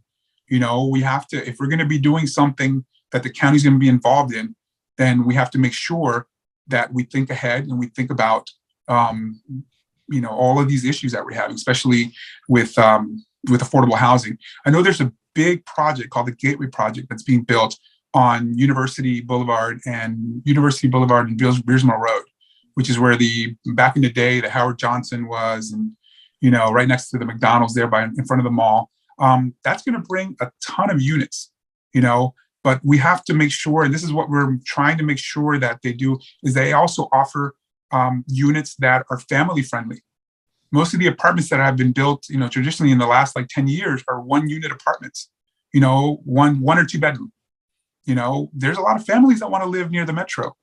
we have to, if we're going to be doing something that the county's going to be involved in, then we have to make sure that we think ahead and we think about, all of these issues that we're having, especially with affordable housing. I know there's a big project called the Gateway Project that's being built on University Boulevard and Beersmore Road, which is where back in the day, the Howard Johnson was, and, right next to the McDonald's there in front of the mall. That's going to bring a ton of units, but we have to make sure, and this is what we're trying to make sure that they do, is they also offer units that are family friendly. Most of the apartments that have been built, traditionally in the last 10 years are 1-unit apartments. one or two bedroom. There's a lot of families that want to live near the metro.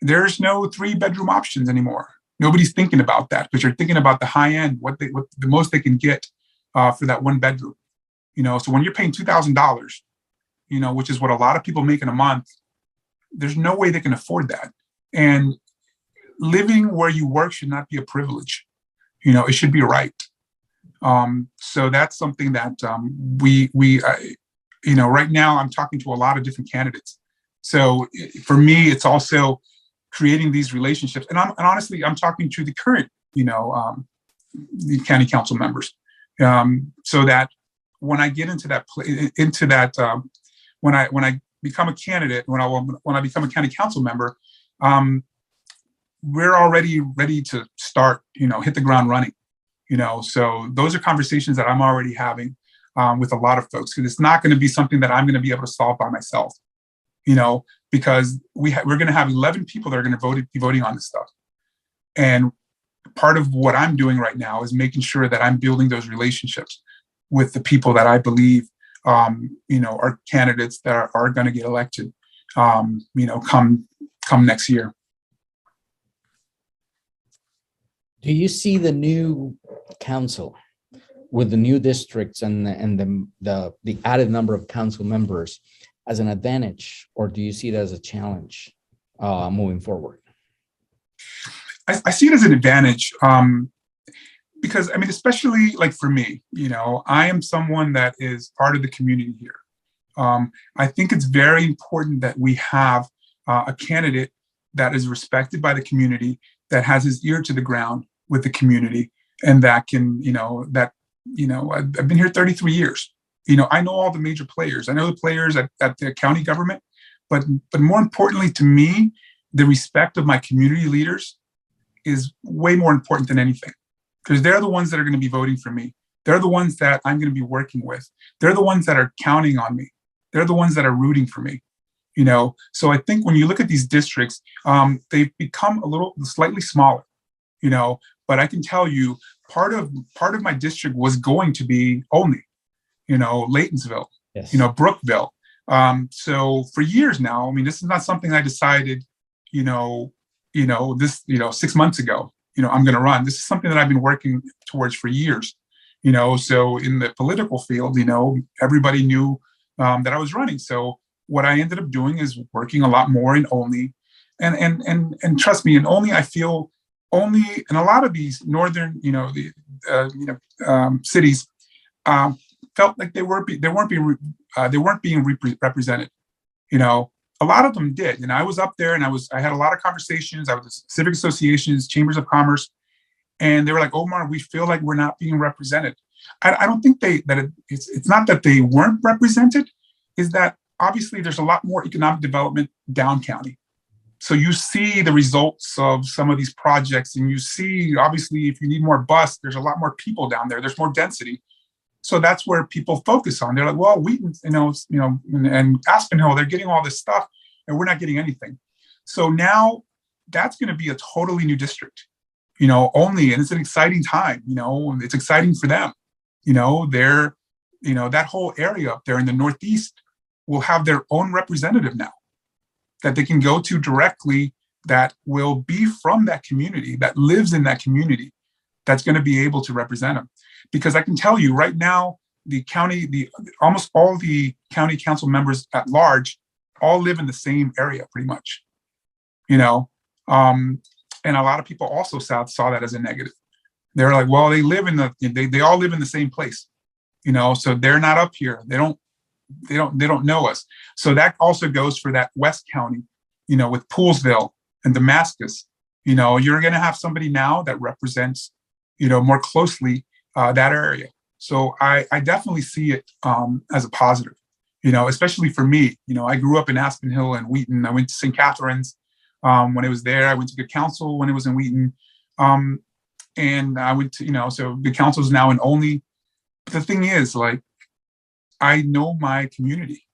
There's no 3-bedroom options anymore. Nobody's thinking about that because you're thinking about the high end, what the most they can get for that 1 bedroom. So when you're paying $2,000, which is what a lot of people make in a month, there's no way they can afford that. And living where you work should not be a privilege. It should be a right. So that's something that right now I'm talking to a lot of different candidates. So for me, it's also creating these relationships. And honestly, I'm talking to the current, the county council members, so that when I get into that, when I become a candidate, when I become a county council member, we're already ready to start, hit the ground running. So those are conversations that I'm already having with a lot of folks, because it's not going to be something that I'm going to be able to solve by myself, because we're going to have 11 people that are going to be voting on this stuff. And part of what I'm doing right now is making sure that I'm building those relationships with the people that I believe, are candidates that are going to get elected, come next year. Do you see the new council with the new districts and the added number of council members as an advantage, or do you see it as a challenge moving forward? I see it as an advantage because, especially like for me, I am someone that is part of the community here. I think it's very important that we have a candidate that is respected by the community, that has his ear to the ground with the community, and that can, I've been here 33 years. I know all the major players. I know the players at the county government, but more importantly to me, the respect of my community leaders is way more important than anything, because they're the ones that are going to be voting for me. They're the ones that I'm going to be working with. They're the ones that are counting on me. They're the ones that are rooting for me. So I think when you look at these districts, they've become slightly smaller, but I can tell you part of my district was going to be Olney, Laytonsville, yes. Brookville. So for years now, this is not something I decided, this, 6 months ago, I'm going to run. This is something that I've been working towards for years, so in the political field, everybody knew that I was running. So what I ended up doing is working a lot more in Olney, and trust me, in Olney, I feel Olney and a lot of these northern, cities felt like they weren't being represented. A lot of them did, and I was up there, and I had a lot of conversations. I was with civic associations, chambers of commerce, and they were like, "Omar, we feel like we're not being represented." I don't think it's not that they weren't represented, is that obviously there's a lot more economic development down county. So you see the results of some of these projects, and you see, obviously, if you need more bus, there's a lot more people down there. There's more density. So that's where people focus on. They're like, well, Wheaton, and Aspen Hill, they're getting all this stuff, and we're not getting anything. So now that's going to be a totally new district, only, and it's an exciting time. It's exciting for them. They're, that whole area up there in the Northeast will have their own representative now that they can go to directly, that will be from that community, that lives in that community, that's going to be able to represent them. Because I can tell you right now, almost all the county council members at large all live in the same area pretty much, and a lot of people also saw that as a negative. They're like, well, they all live in the same place, so they're not up here. They don't know us. So that also goes for that West County, with Poolsville and Damascus. You're going to have somebody now that represents, more closely that area. So I definitely see it as a positive, especially for me. I grew up in Aspen Hill and Wheaton. I went to St. Catherine's when it was there. I went to Good Counsel when it was in Wheaton. And I went to, so Good Counsel is now in Olney. But the thing is, like, I know my community,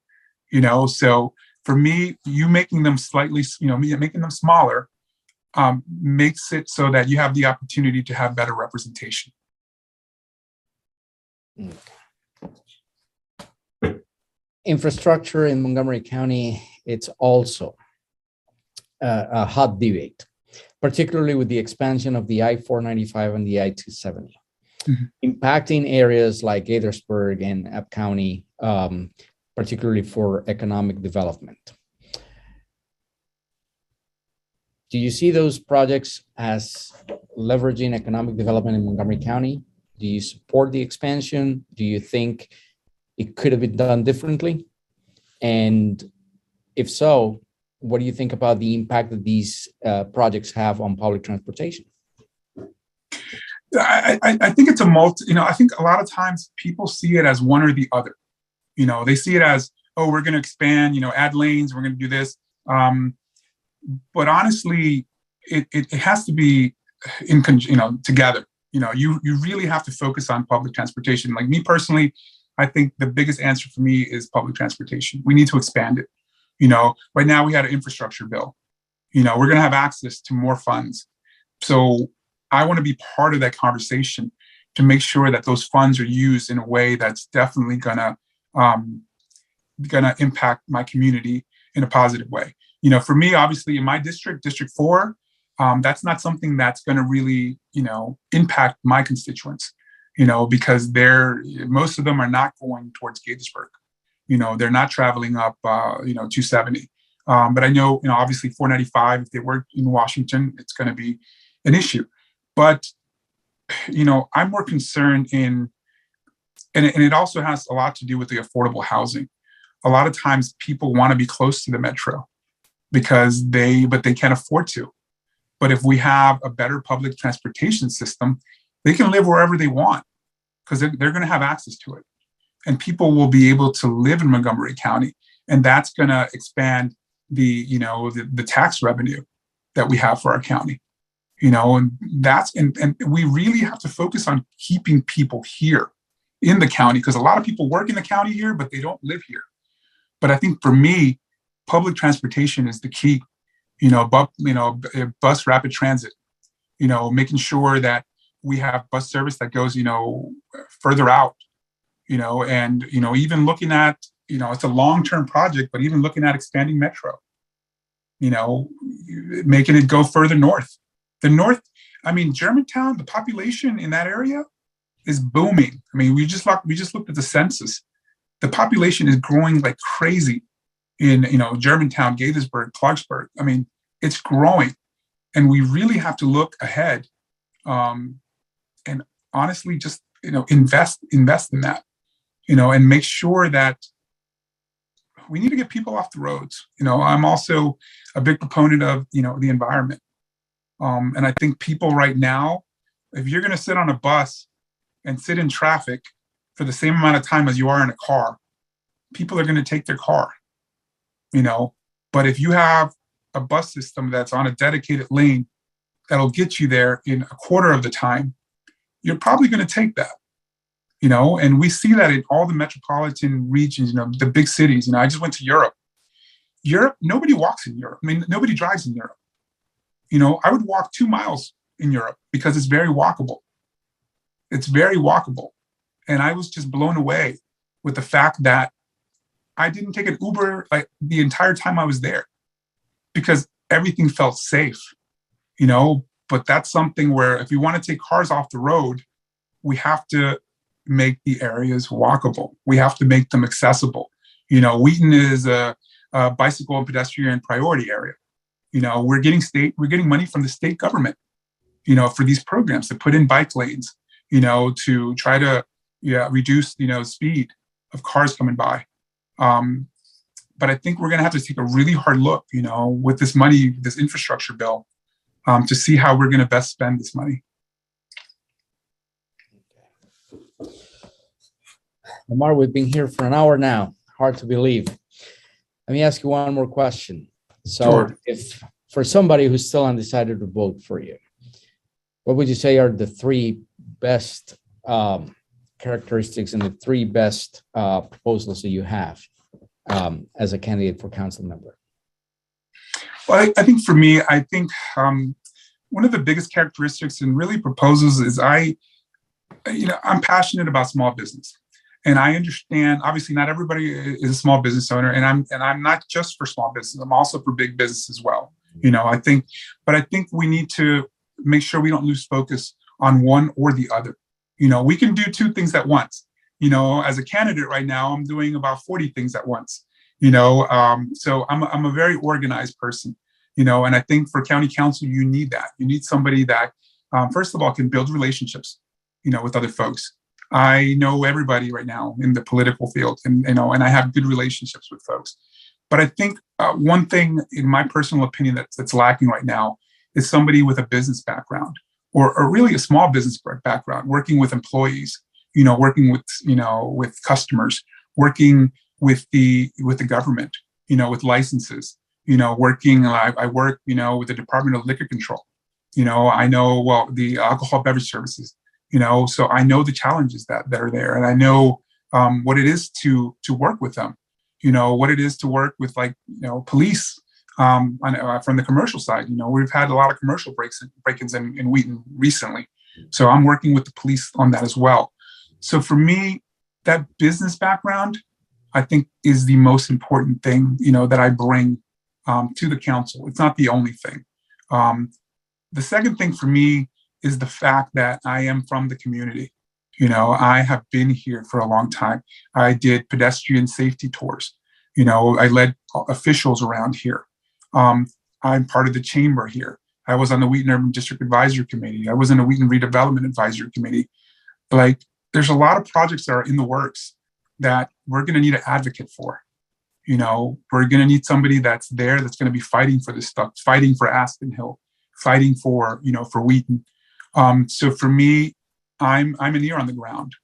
so for me, you making them slightly, making them smaller makes it so that you have the opportunity to have better representation. infrastructure in Montgomery County, it's also a hot debate, particularly with the expansion of the I-495 and the I-270, impacting areas like Gaithersburg and App County, particularly for economic development. Do you see those projects as leveraging economic development in Montgomery County? Do you support the expansion? Do you think it could have been done differently? And if so, what do you think about the impact that these projects have on public transportation? I think it's a I think a lot of times people see it as one or the other. They see it as, oh, we're going to expand, add lanes, we're going to do this. But honestly, it has to be together. You really have to focus on public transportation. Like me personally, I think the biggest answer for me is public transportation. We need to expand it. Right now we had an infrastructure bill. We're going to have access to more funds. So I want to be part of that conversation to make sure that those funds are used in a way that's definitely gonna impact my community in a positive way. For me, obviously in my district, District 4, that's not something that's going to really, impact my constituents, because most of them are not going towards Gaithersburg. They're not traveling up, 270. But I know, obviously 495, if they work in Washington, it's going to be an issue. But, I'm more concerned and it also has a lot to do with the affordable housing. A lot of times people want to be close to the metro but they can't afford to. But if we have a better public transportation system, they can live wherever they want because they're going to have access to it. And people will be able to live in Montgomery County. And that's going to expand the tax revenue that we have for our county. And we really have to focus on keeping people here in the county, because a lot of people work in the county here, but they don't live here. But I think for me, public transportation is the key. Bus rapid transit, making sure that we have bus service that goes, further out, and, even looking at, it's a long-term project, but even looking at expanding metro, making it go further north. Germantown, the population in that area is booming. We just looked at the census. The population is growing like crazy in, Germantown, Gaithersburg, Clarksburg. It's growing, and we really have to look ahead, and honestly, just, invest in that, and make sure that we need to get people off the roads. I'm also a big proponent of, the environment. And I think people right now, if you're going to sit on a bus and sit in traffic for the same amount of time as you are in a car, people are going to take their car, But if you have a bus system that's on a dedicated lane that'll get you there in a quarter of the time, you're probably going to take that, And we see that in all the metropolitan regions, the big cities. I just went to Europe. Nobody walks in Europe. Nobody drives in Europe. I would walk 2 miles in Europe because it's very walkable. It's very walkable. And I was just blown away with the fact that I didn't take an Uber like the entire time I was there because everything felt safe, but that's something where if we want to take cars off the road, we have to make the areas walkable. We have to make them accessible. Wheaton is a bicycle and pedestrian priority area. We're getting money from the state government, for these programs to put in bike lanes, to try to reduce, speed of cars coming by. But I think we're going to have to take a really hard look, with this money, this infrastructure bill, to see how we're going to best spend this money. Omar, we've been here for an hour now. Hard to believe. Let me ask you one more question. So Sure. If for somebody who's still undecided to vote for you, what would you say are the 3 best characteristics and the 3 best proposals that you have as a candidate for council member? Well, I think for me, one of the biggest characteristics and really proposals is I'm passionate about small business. And I understand, obviously, not everybody is a small business owner, and I'm not just for small business. I'm also for big business as well. I think we need to make sure we don't lose focus on one or the other. We can do two things at once. As a candidate right now, I'm doing about 40 things at once. So I'm a very organized person. And I think for county council, you need that. You need somebody that, first of all, can build relationships, with other folks. I know everybody right now in the political field, and I have good relationships with folks. But I think one thing, in my personal opinion, that's lacking right now is somebody with a business background, or really a small business background, working with employees, working with customers, working with the government, with licenses, working. I work, with the Department of Liquor Control. I know the alcohol beverage services. So I know the challenges that are there, and I know what it is to work with them. What it is to work with, police from the commercial side. We've had a lot of commercial break-ins in Wheaton recently. So I'm working with the police on that as well. So for me, that business background, I think, is the most important thing, that I bring to the council. It's not the only thing. The second thing for me is the fact that I am from the community. I have been here for a long time. I did pedestrian safety tours. I led officials around here. I'm part of the chamber here. I was on the Wheaton Urban District Advisory Committee. I was in the Wheaton Redevelopment Advisory Committee. There's a lot of projects that are in the works that we're going to need an advocate for. We're going to need somebody that's there, that's going to be fighting for this stuff, fighting for Aspen Hill, fighting for Wheaton. So for me, I'm an ear on the ground.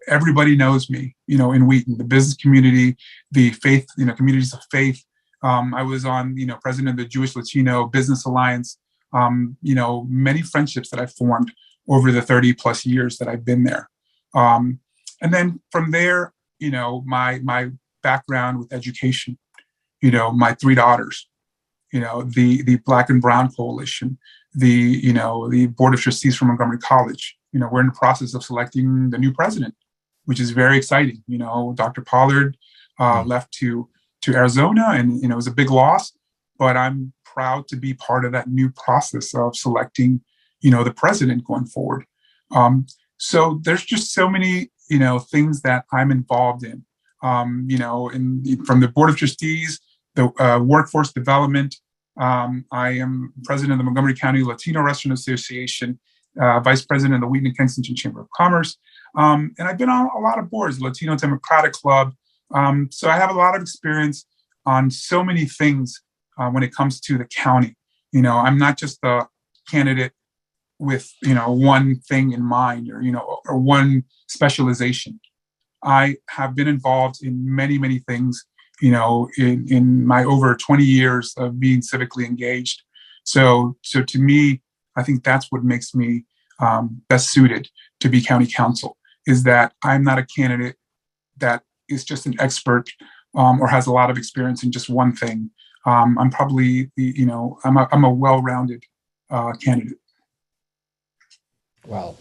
Everybody knows me, in Wheaton, the business community, the faith, communities of faith. I was on, president of the Jewish Latino Business Alliance. Many friendships that I've formed over the 30 plus years that I've been there. And then from there, my background with education, my three daughters, the Black and Brown Coalition, the Board of Trustees from Montgomery College. We're in the process of selecting the new president, which is very exciting. Dr. Pollard left to Arizona, and it was a big loss, but I'm proud to be part of that new process of selecting, the president going forward. So there's just so many, things that I'm involved in, from the Board of Trustees, the workforce development. I am president of the Montgomery County Latino Restaurant Association, vice president of the Wheaton and Kensington Chamber of Commerce. And I've been on a lot of boards, Latino Democratic Club. So I have a lot of experience on so many things when it comes to the county. I'm not just a candidate with, one thing in mind, or one specialization. I have been involved in many, many things, in my over 20 years of being civically engaged. So to me, I think that's what makes me best suited to be county council, is that I'm not a candidate that is just an expert or has a lot of experience in just one thing. I'm probably I'm a well-rounded candidate. Well,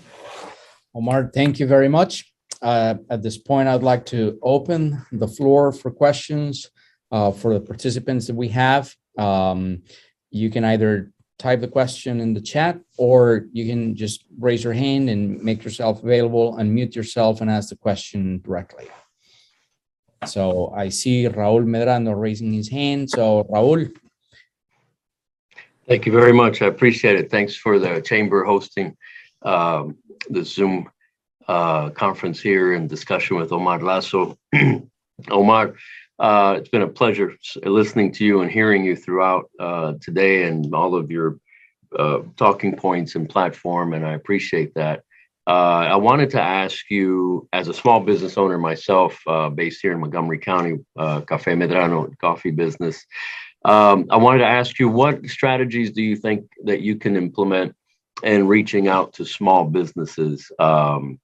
Omar, thank you very much. At this point, I'd like to open the floor for questions for the participants that we have. You can either type the question in the chat, or you can just raise your hand and make yourself available, unmute yourself and ask the question directly. So I see Raul Medrano raising his hand. So Raul. Thank you very much. I appreciate it. Thanks for the chamber hosting the Zoom conference here and discussion with Omar Lazo. Omar, it's been a pleasure listening to you and hearing you throughout today, and all of your talking points and platform, and I appreciate that. I wanted to ask you, as a small business owner myself, based here in Montgomery County, Café Medrano coffee business, I wanted to ask you, what strategies do you think that you can implement in reaching out to small businesses in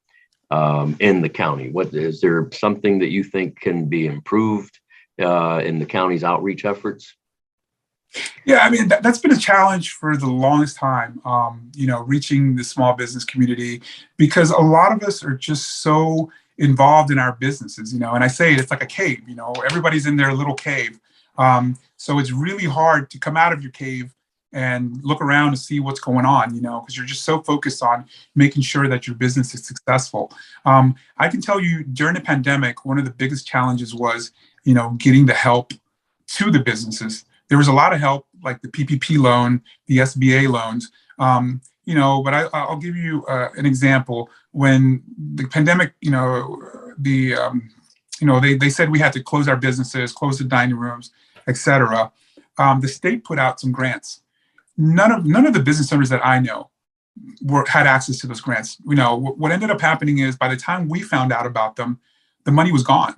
the county? What is there something that you think can be improved in the county's outreach efforts? Yeah, I mean, that's been a challenge for the longest time, reaching the small business community, because a lot of us are just so involved in our businesses, you know, and I say it's like a cave, you know, everybody's in their little cave. So it's really hard to come out of your cave and look around and see what's going on, you know, because you're just so focused on making sure that your business is successful. I can tell you during the pandemic, one of the biggest challenges was, you know, getting the help to the businesses. There was a lot of help, like the PPP loan, the SBA loans, you know, but I'll give you an example. When the pandemic, you know, you know, they said we had to close our businesses, close the dining rooms, et cetera. The state put out some grants. None of the business owners that I know had access to those grants. You know, what ended up happening is by the time we found out about them, the money was gone.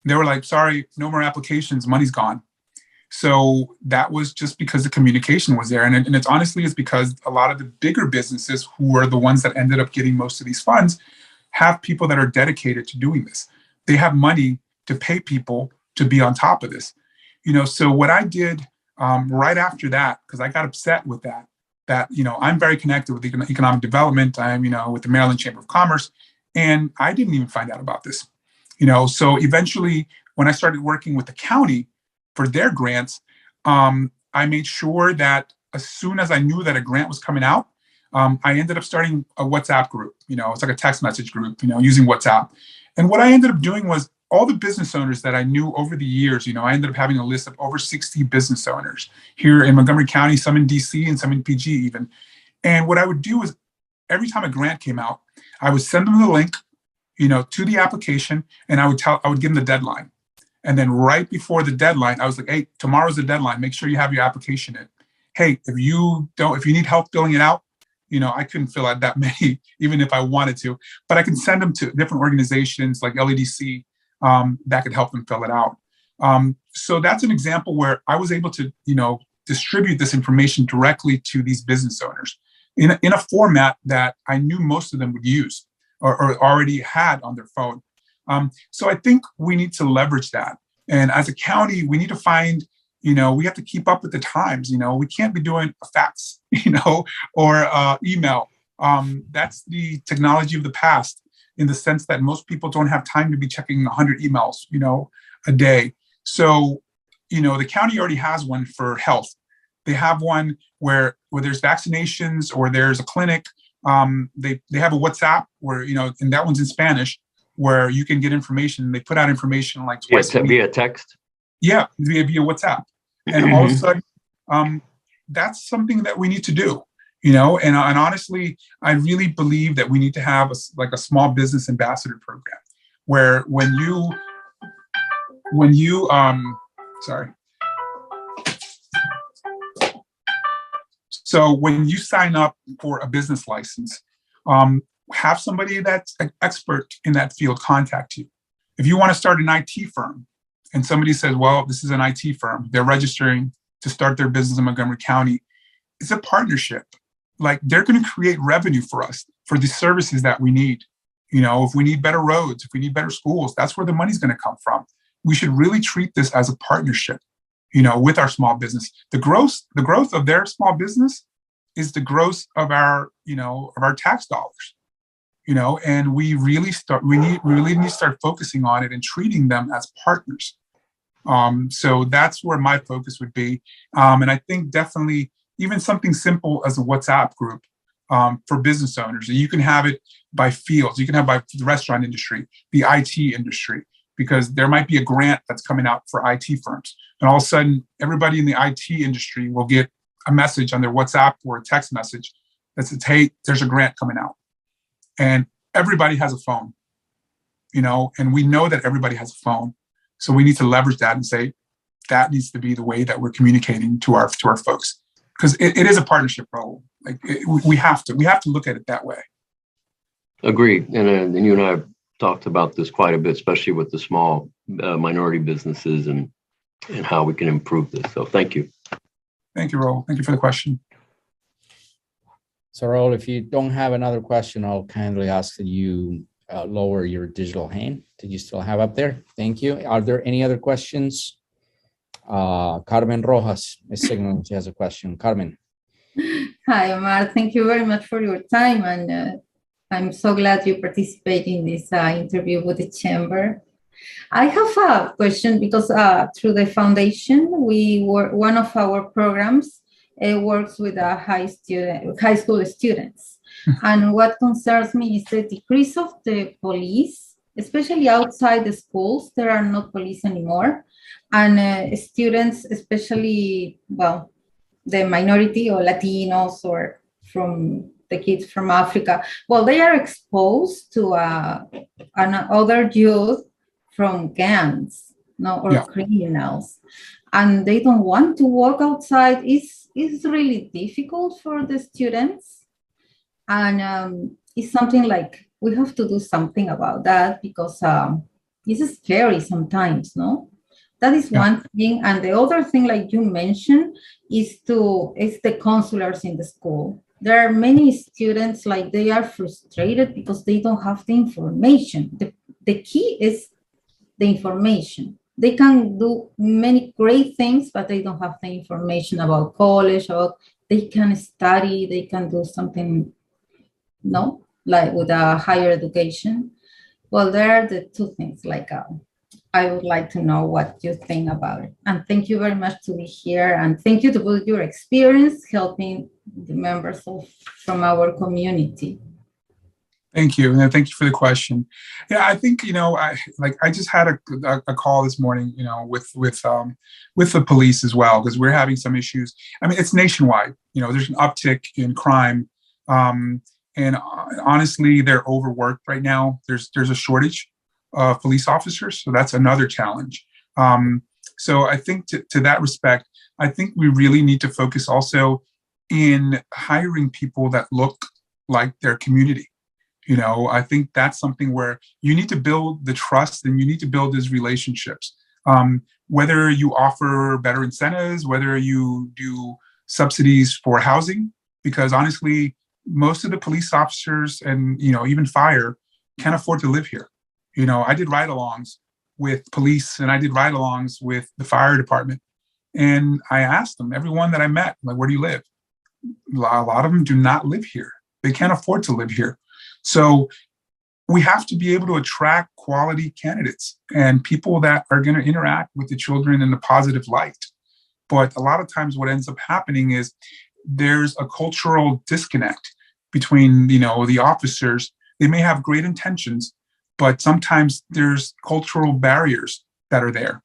They were like, sorry, no more applications, money's gone. So that was just because the communication was there. And it's honestly, it's because a lot of the bigger businesses who are the ones that ended up getting most of these funds have people that are dedicated to doing this. They have money to pay people to be on top of this. You know, so what I did right after that, because I got upset with that, you know, I'm very connected with economic development. I'm, you know, with the Maryland Chamber of Commerce, and I didn't even find out about this, you know. So eventually, when I started working with the county for their grants, I made sure that as soon as I knew that a grant was coming out, I ended up starting a WhatsApp group. You know, it's like a text message group, you know, using WhatsApp. And what I ended up doing was all the business owners that I knew over the years, you know, I ended up having a list of over 60 business owners here in Montgomery County, some in DC and some in PG even. And what I would do is every time a grant came out, I would send them the link, you know, to the application, and I would give them the deadline. And then right before the deadline, I was like, hey, tomorrow's the deadline. Make sure you have your application in. Hey, if you need help filling it out, you know, I couldn't fill out that many, even if I wanted to, but I can send them to different organizations like LEDC that could help them fill it out. So that's an example where I was able to, you know, distribute this information directly to these business owners in a format that I knew most of them would use or already had on their phone. So I think we need to leverage that. And as a county, we need to find, you know, we have to keep up with the times. You know, we can't be doing a fax, you know, or email. That's the technology of the past, in the sense that most people don't have time to be checking 100 emails, you know, a day. So, you know, the county already has one for health. They have one where there's vaccinations or there's a clinic. They have a WhatsApp where, you know, and that one's in Spanish, where you can get information. They put out information like twice via text. Yeah, via WhatsApp. And all of a sudden, that's something that we need to do. You know, and honestly, I really believe that we need to have a small business ambassador program, where when you sign up for a business license, have somebody that's an expert in that field contact you. If you want to start an IT firm, and somebody says, well, this is an IT firm, they're registering to start their business in Montgomery County, it's a partnership. Like, they're going to create revenue for us for the services that we need. You know, if we need better roads, if we need better schools, that's where the money's going to come from. We should really treat this as a partnership, you know, with our small business. The growth of their small business is the growth of our, you know, of our tax dollars, you know, and we really need to start focusing on it and treating them as partners. So that's where my focus would be. And I think definitely even something simple as a WhatsApp group for business owners. And you can have it by fields. You can have by the restaurant industry, the IT industry, because there might be a grant that's coming out for IT firms. And all of a sudden, everybody in the IT industry will get a message on their WhatsApp or a text message that says, hey, there's a grant coming out. And everybody has a phone, you know, and we know that everybody has a phone. So we need to leverage that and say, that needs to be the way that we're communicating to our folks. Because it is a partnership role. Like, we have to look at it that way. Agreed. And you and I have talked about this quite a bit, especially with the small minority businesses and how we can improve this. So thank you. Thank you, Raul. Thank you for the question. So Raul, if you don't have another question, I'll kindly ask that you lower your digital hand that you still have up there. Thank you. Are there any other questions? Carmen Rojas is signaling she has a question. Carmen. Hi, Omar. Thank you very much for your time. And I'm so glad you participate in this interview with the chamber. I have a question because through the foundation, one of our programs works with high school students. And what concerns me is the decrease of the police, especially outside the schools. There are not police anymore. And students, especially, well, the minority or Latinos or from the kids from Africa, well, they are exposed to other youth from gangs, no, or criminals, and they don't want to walk outside. It's really difficult for the students, and it's something like we have to do something about that because it's scary sometimes, no? That is one thing, and the other thing, like you mentioned, is the counselors in the school. There are many students like they are frustrated because they don't have the information. The key is the information. They can do many great things, but they don't have the information about college, they can study, they can do something, no, like with a higher education. Well, there are the two things, like I would like to know what you think about it. And thank you very much to be here. And thank you for your experience helping the members from our community. Thank you. And thank you for the question. Yeah, I think, I just had a call this morning, with the police as well, because we're having some issues. I mean, it's nationwide. There's an uptick in crime. And honestly, they're overworked right now. There's a shortage of police officers. So that's another challenge. So I think to that respect, I think we really need to focus also in hiring people that look like their community. I think that's something where you need to build the trust and you need to build those relationships. Whether you offer better incentives, whether you do subsidies for housing, because honestly, most of the police officers and, even fire can't afford to live here. I did ride-alongs with police and I did ride-alongs with the fire department. And I asked them, everyone that I met, like, where do you live? A lot of them do not live here. They can't afford to live here. So we have to be able to attract quality candidates and people that are going to interact with the children in a positive light. But a lot of times what ends up happening is there's a cultural disconnect between, the officers. They may have great intentions, but sometimes there's cultural barriers that are there.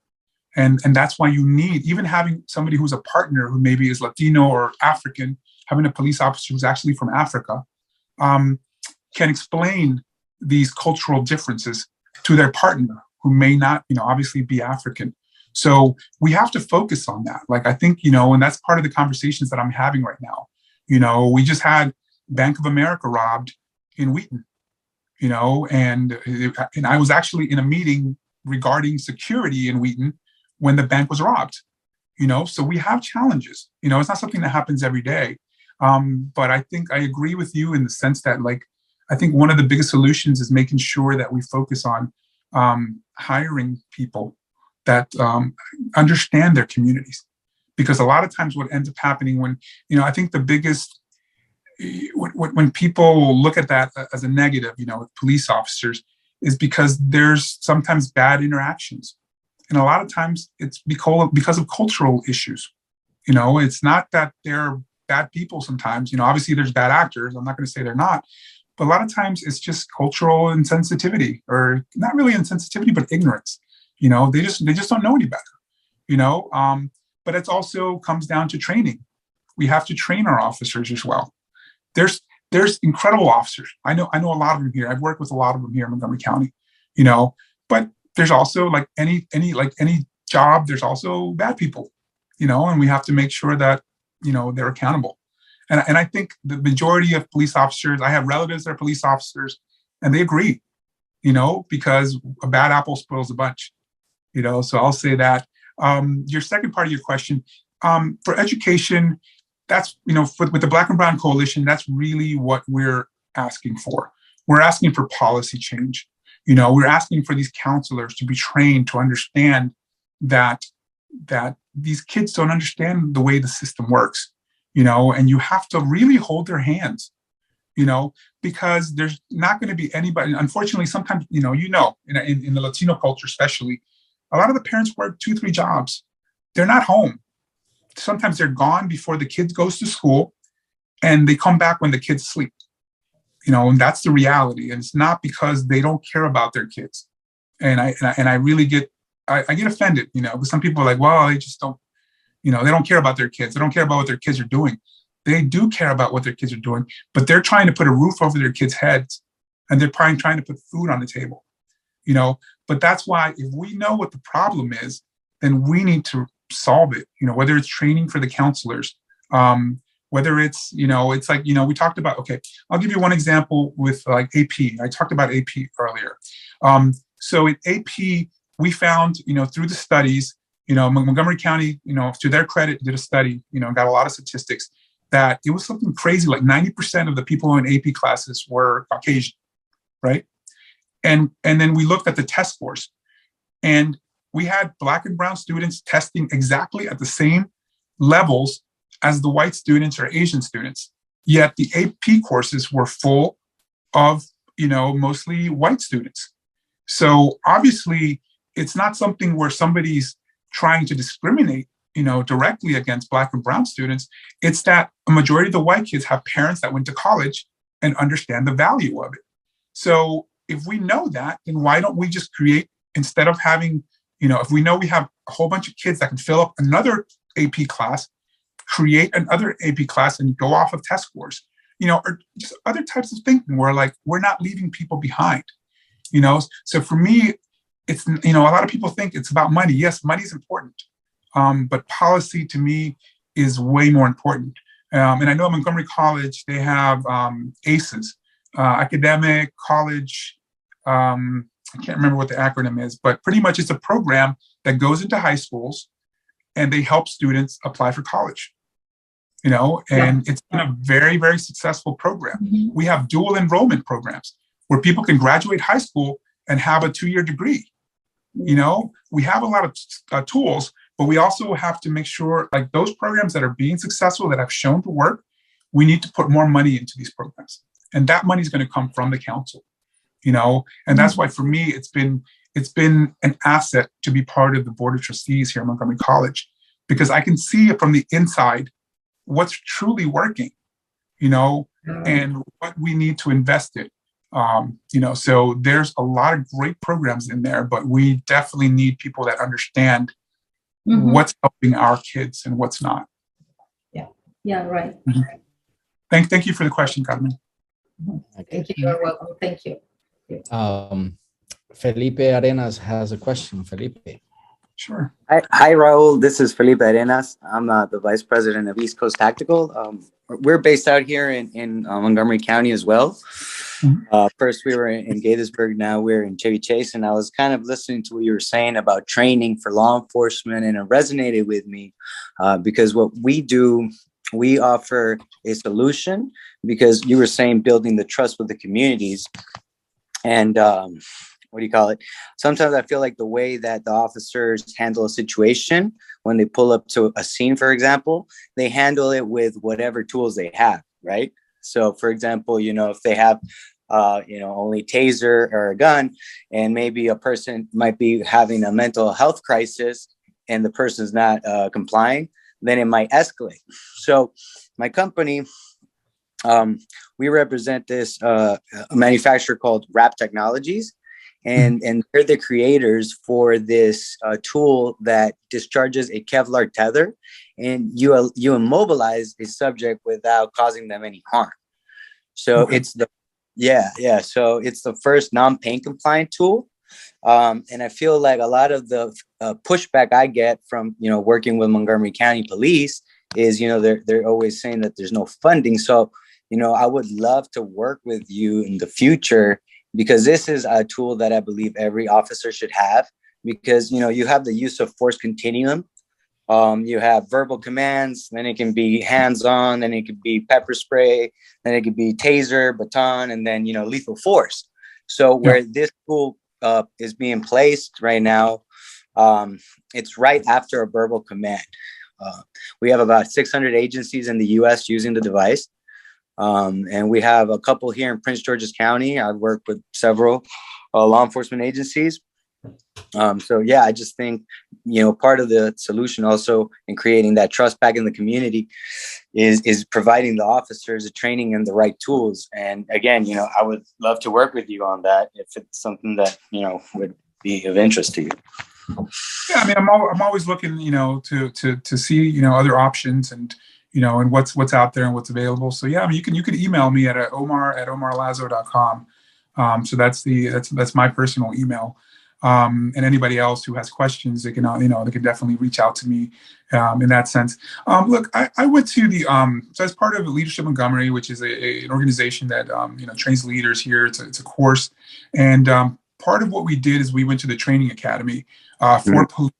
And that's why you need, even having somebody who's a partner who maybe is Latino or African, having a police officer who's actually from Africa, can explain these cultural differences to their partner who may not, obviously be African. So we have to focus on that. Like, I think, and that's part of the conversations that I'm having right now. We just had Bank of America robbed in Wheaton, and I was actually in a meeting regarding security in Wheaton when the bank was robbed, so we have challenges. It's not something that happens every day. But I think I agree with you in the sense that, like, I think one of the biggest solutions is making sure that we focus on hiring people that understand their communities. Because a lot of times what ends up happening when, I think the biggest, when people look at that as a negative, with police officers, is because there's sometimes bad interactions. And a lot of times it's because of cultural issues. It's not that they're bad people sometimes. Obviously there's bad actors. I'm not going to say they're not. But a lot of times it's just cultural insensitivity, or not really insensitivity, but ignorance. They just don't know any better. But it also comes down to training. We have to train our officers as well. There's incredible officers. I know a lot of them here. I've worked with a lot of them here in Montgomery County. But there's also, like any job, there's also bad people. And we have to make sure that they're accountable. And I think the majority of police officers, I have relatives that are police officers, and they agree, because a bad apple spoils a bunch, so I'll say that. Your second part of your question, for education, that's, with the Black and Brown Coalition, that's really what we're asking for. We're asking for policy change. We're asking for these counselors to be trained to understand that these kids don't understand the way the system works. And you have to really hold their hands, because there's not going to be anybody. Unfortunately, sometimes, in the Latino culture, especially, a lot of the parents work 2-3 jobs. They're not home. Sometimes they're gone before the kid goes to school, and they come back when the kids sleep. And that's the reality. And it's not because they don't care about their kids. And I really get offended, because some people are like, well, they just don't, they don't care about their kids. They don't care about what their kids are doing. They do care about what their kids are doing, but they're trying to put a roof over their kids' heads, and they're probably trying to put food on the table, But that's why, if we know what the problem is, then we need to solve it, whether it's training for the counselors, whether it's, it's like, we talked about, okay, I'll give you one example with like AP. I talked about AP earlier. So in AP, we found, through the studies, Montgomery County, to their credit, did a study, got a lot of statistics, that it was something crazy, like 90% of the people in AP classes were Caucasian, right? And then we looked at the test scores, and we had Black and brown students testing exactly at the same levels as the white students or Asian students. Yet the AP courses were full of, mostly white students. So obviously, it's not something where somebody's trying to discriminate, directly against Black and brown students. It's that a majority of the white kids have parents that went to college and understand the value of it. So if we know that, then why don't we just create, instead of having, if we know we have a whole bunch of kids that can fill up another AP class, create another AP class and go off of test scores, or just other types of thinking where, like, we're not leaving people behind, So for me, it's, a lot of people think it's about money. Yes, money is important. But policy, to me, is way more important. And I know at Montgomery College, they have ACEs, academic, college, I can't remember what the acronym is, but pretty much it's a program that goes into high schools, and they help students apply for college, and it's been a very, very successful program. Mm-hmm. We have dual enrollment programs where people can graduate high school and have a 2-year degree. We have a lot of tools, but we also have to make sure, like, those programs that are being successful, that have shown to work, we need to put more money into these programs. And that money is going to come from the council, and that's why, for me, it's been an asset to be part of the board of trustees here at Montgomery College, because I can see it from the inside, what's truly working, and what we need to invest in. So there's a lot of great programs in there, but we definitely need people that understand what's helping our kids and what's not. Yeah, right. Thank you for the question, Carmen. Thank you. You're welcome. Thank you. Felipe Arenas has a question. Felipe. Sure. Hi, Raul. This is Felipe Arenas. I'm the vice president of East Coast Tactical. We're based out here in Montgomery County as well. First, we were in Gaithersburg. Now we're in Chevy Chase. And I was kind of listening to what you were saying about training for law enforcement, and it resonated with me because what we do, we offer a solution, because you were saying building the trust with the communities. And sometimes I feel like the way that the officers handle a situation when they pull up to a scene, for example, they handle it with whatever tools they have, right? So, for example, if they have, only taser or a gun, and maybe a person might be having a mental health crisis and the person's not complying, then it might escalate. So my company, we represent this a manufacturer called Wrap Technologies. And they're the creators for this tool that discharges a Kevlar tether, and you immobilize a subject without causing them any harm. So it's so it's the first non-pain compliant tool. And I feel like a lot of the pushback I get from, working with Montgomery County Police is, they're always saying that there's no funding. So, I would love to work with you in the future, because this is a tool that I believe every officer should have, because, you have the use of force continuum. You have verbal commands, then it can be hands-on, then it could be pepper spray, then it could be taser, baton, and then, lethal force. So where this tool is being placed right now, it's right after a verbal command. We have about 600 agencies in the US using the device. And we have a couple here in Prince George's County. I've worked with several law enforcement agencies. So yeah, I just think, part of the solution also in creating that trust back in the community is providing the officers the training and the right tools. And again, I would love to work with you on that if it's something that, would be of interest to you. Yeah, I mean, I'm always looking, to see, other options and, and what's out there and what's available. So yeah, I mean, you can email me at omar@omarlazo.com. So that's my personal email. And anybody else who has questions, they can, they can definitely reach out to me in that sense. Look, I went to the, so as part of Leadership Montgomery, which is an organization that, trains leaders here. It's a course. And part of what we did is we went to the training academy for police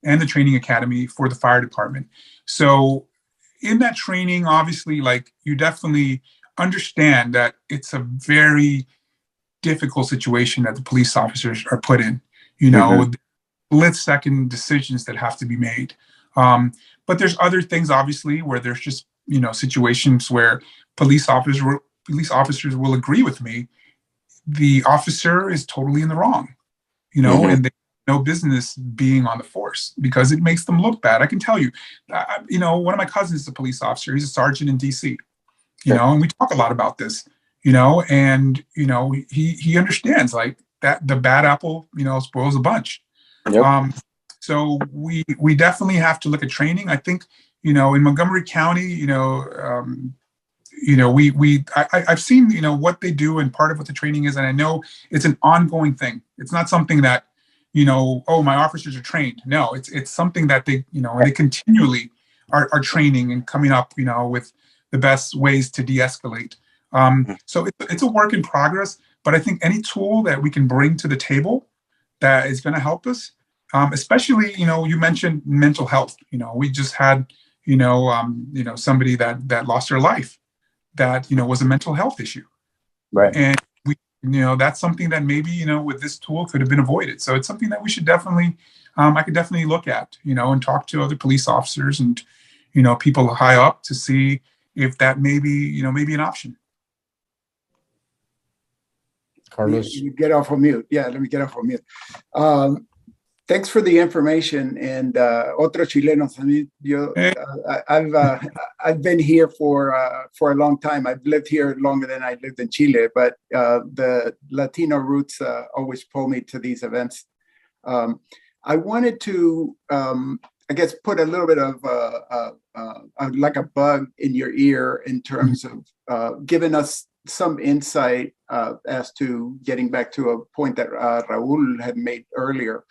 and the training academy for the fire department. So in that training, obviously, like, you definitely understand that it's a very difficult situation that the police officers are put in, split-second decisions that have to be made. But there's other things, obviously, where there's just, situations where police officers will agree with me. The officer is totally in the wrong, and they have no business being on the force because it makes them look bad. I can tell you, one of my cousins is a police officer. He's a sergeant in DC, and we talk a lot about this. And he understands, like, that the bad apple, spoils a bunch. Yep. So we definitely have to look at training. I think, in Montgomery County, I've seen, what they do and part of what the training is. And I know it's an ongoing thing. It's not something that, oh, my officers are trained. No, it's something that they, they continually are training and coming up, with the best ways to de-escalate. So it's a work in progress, but I think any tool that we can bring to the table that is going to help us, especially, you mentioned mental health. We just had, somebody that lost their life that, was a mental health issue. Right. And we, that's something that maybe, with this tool could have been avoided. So it's something that we should definitely, I could definitely look at, and talk to other police officers and, people high up to see if that may be, maybe an option. Carlos. You get off of mute. Yeah, let me get off of mute. Thanks for the information. And otro chileno, I've been here for a long time. I've lived here longer than I lived in Chile, but the Latino roots always pull me to these events. I wanted to, I guess, put a little bit of like a bug in your ear in terms of giving us some insight as to getting back to a point that Raul had made earlier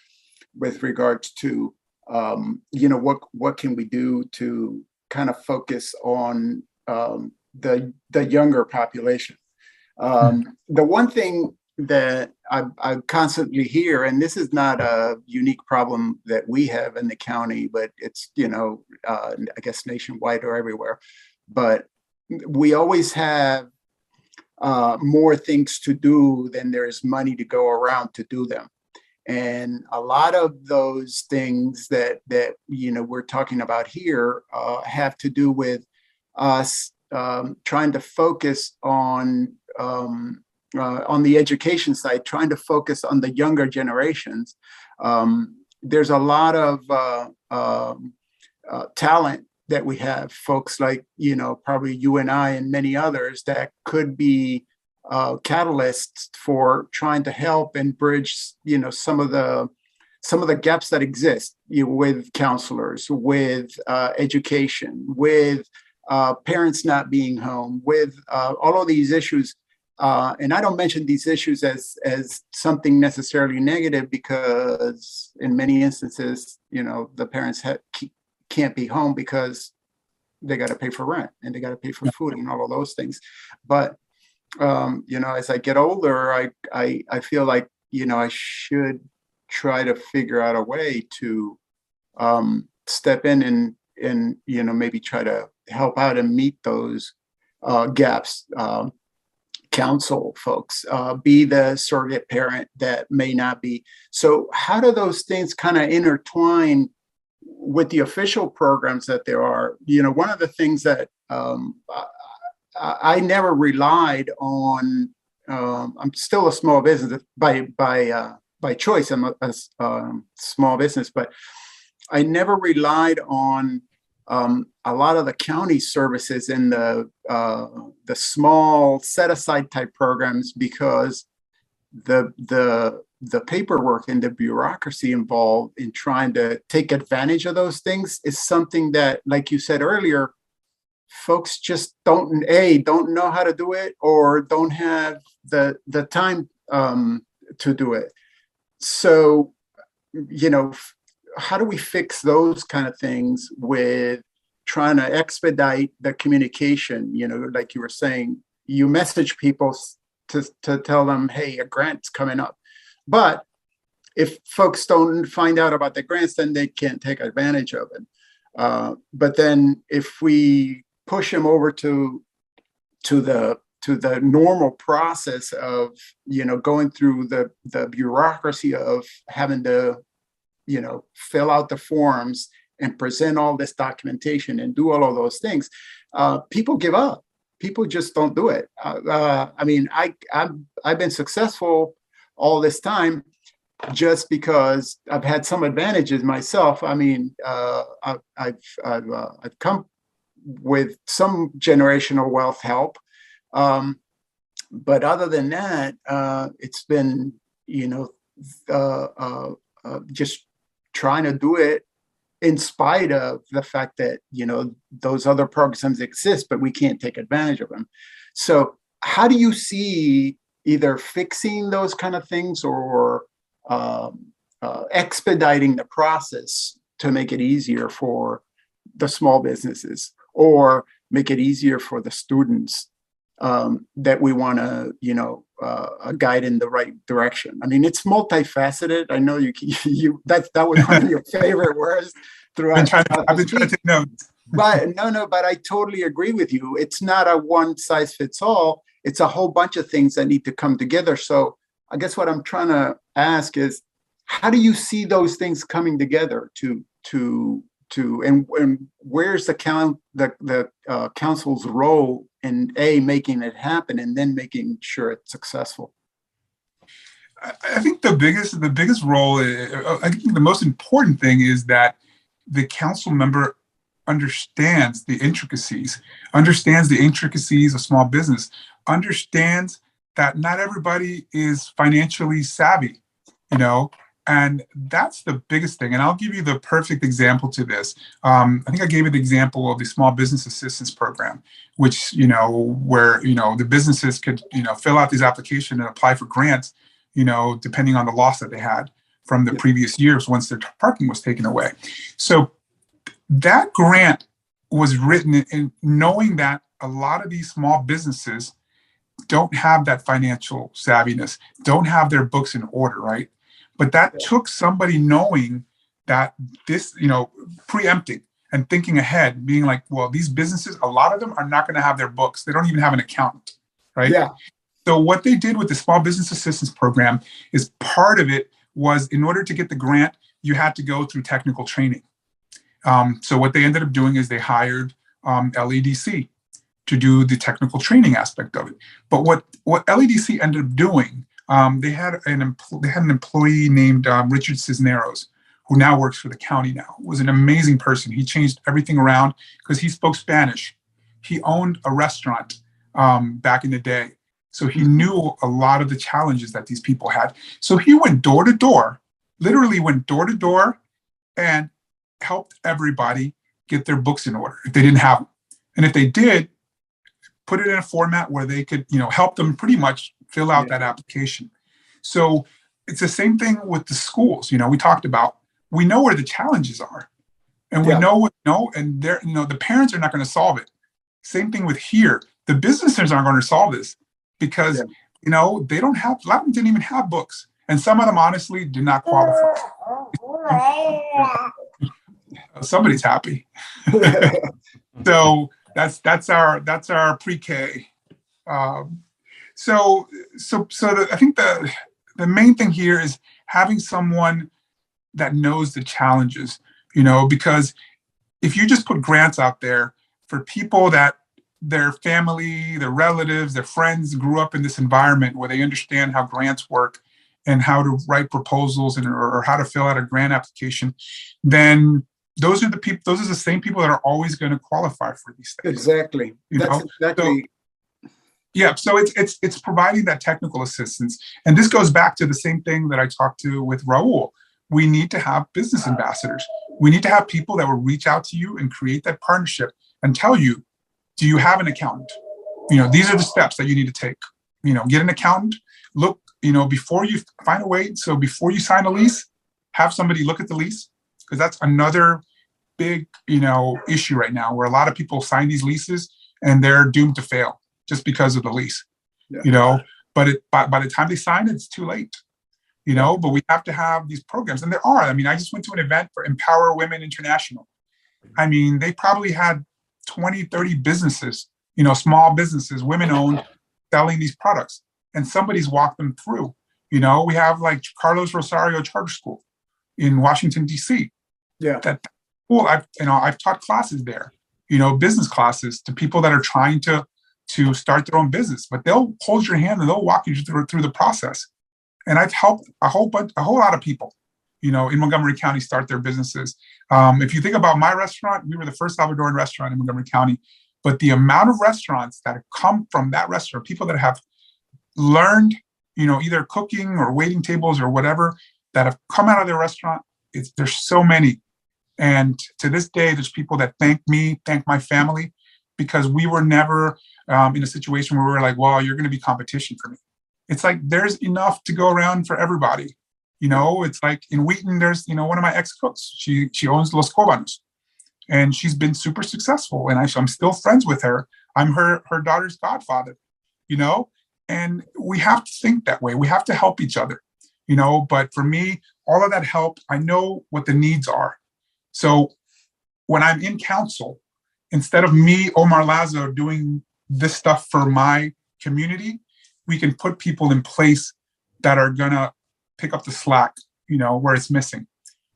with regards to, what can we do to kind of focus on the younger population. The one thing that I constantly hear, and this is not a unique problem that we have in the county, but it's, I guess nationwide or everywhere, but we always have more things to do than there's money to go around to do them. And a lot of those things that we're talking about here have to do with us trying to focus on the education side, trying to focus on the younger generations. There's a lot of talent that we have, folks like, probably you and I and many others that could be catalysts for trying to help and bridge, some of the gaps that exist, with counselors, with education, with parents not being home, with all of these issues. And I don't mention these issues as something necessarily negative, because in many instances, the parents can't be home because they got to pay for rent and they got to pay for food and all of those things. But, as I get older, I feel like, I should try to figure out a way to step in and maybe try to help out and meet those gaps. Counsel folks, be the surrogate parent that may not be. So how do those things kind of intertwine with the official programs that there are? One of the things that I never relied on. I'm still a small business by choice. I'm a small business, but I never relied on a lot of the county services in the small set aside type programs, because the paperwork and the bureaucracy involved in trying to take advantage of those things is something that, like you said earlier, folks just don't know how to do it, or don't have the time to do it. So, how do we fix those kind of things with trying to expedite the communication? Like you were saying, you message people to tell them, hey, a grant's coming up. But if folks don't find out about the grants, then they can't take advantage of it. But then if we push them over to the normal process of, going through the bureaucracy of having to, fill out the forms and present all this documentation and do all of those things, people give up. People just don't do it. I've been successful all this time just because I've had some advantages myself. I've come with some generational wealth help. But other than that, it's been, just trying to do it in spite of the fact that, those other programs exist, but we can't take advantage of them. So how do you see either fixing those kind of things or expediting the process to make it easier for the small businesses, or make it easier for the students that we want to, guide in the right direction? I mean, it's multifaceted. I know that was one of your favorite words throughout. I've been trying to take notes. But but I totally agree with you. It's not a one size fits all. It's a whole bunch of things that need to come together. So I guess what I'm trying to ask is, how do you see those things coming together and where's the council's role in making it happen and then making sure it's successful? I think the biggest role, I think the most important thing is that the council member understands the intricacies of small business, understands that not everybody is financially savvy, and that's the biggest thing. And I'll give you the perfect example to this. I think I gave you the example of the Small Business Assistance Program, which, where, the businesses could, fill out these applications and apply for grants, depending on the loss that they had from the previous years once their parking was taken away. So that grant was written in knowing that a lot of these small businesses don't have that financial savviness, don't have their books in order, right? But that took somebody knowing that this, preempting and thinking ahead, being like, well, these businesses, a lot of them are not going to have their books. They don't even have an accountant, right? Yeah. So what they did with the Small Business Assistance Program is part of it was, in order to get the grant, you had to go through technical training. So what they ended up doing is they hired LEDC to do the technical training aspect of it. But what LEDC ended up doing, they had an employee named Richard Cisneros, who now works for the county now. Was an amazing person. He changed everything around because he spoke Spanish. He owned a restaurant back in the day. So he knew a lot of the challenges that these people had. So he went door to door, literally went door to door, and helped everybody get their books in order if they didn't have them. And if they did, put it in a format where they could, help them pretty much fill out that application. So it's the same thing with the schools. We talked about, we know where the challenges are, and we know, and they're, the parents are not going to solve it. Same thing with here. The businesses aren't going to solve this because, they don't have, a lot of them didn't even have books. And some of them honestly did not qualify. Somebody's happy. So that's our pre-K. So I think the main thing here is having someone that knows the challenges, because if you just put grants out there for people that their family, their relatives, their friends grew up in this environment where they understand how grants work and how to write proposals or how to fill out a grant application, then those are the same people that are always going to qualify for these things. Exactly. That's exactly. Yeah, so it's providing that technical assistance. And this goes back to the same thing that I talked to with Raul. We need to have business ambassadors. We need to have people that will reach out to you and create that partnership and tell you, do you have an accountant? These are the steps that you need to take. Get an accountant, look, before you find a way. So before you sign a lease, have somebody look at the lease, because that's another big, issue right now where a lot of people sign these leases and they're doomed to fail just because of the lease, but by the time they sign it, it's too late, but we have to have these programs. And there are, I just went to an event for Empower Women International. They probably had 20, 30 businesses, small businesses, women owned, selling these products, and somebody's walked them through. We have like Carlos Rosario Charter School in Washington, DC. Yeah. I've taught classes there, business classes to people that are trying to start their own business, but they'll hold your hand and they'll walk you through the process. And I've helped a whole lot of people, in Montgomery County start their businesses. If you think about my restaurant, we were the first Salvadoran restaurant in Montgomery County, but the amount of restaurants that have come from that restaurant, people that have learned, either cooking or waiting tables or whatever, that have come out of their restaurant, there's so many. And to this day, there's people that thank me, thank my family, because we were never in a situation where we were like, well, you're going to be competition for me. It's like, there's enough to go around for everybody. It's like in Wheaton, there's, one of my ex-cooks, she owns Los Cobanos, and she's been super successful. And I'm still friends with her. I'm her daughter's godfather, and we have to think that way. We have to help each other, but for me, all of that help, I know what the needs are. So when I'm in council, instead of me, Omar Lazo, doing this stuff for my community, we can put people in place that are going to pick up the slack, where it's missing.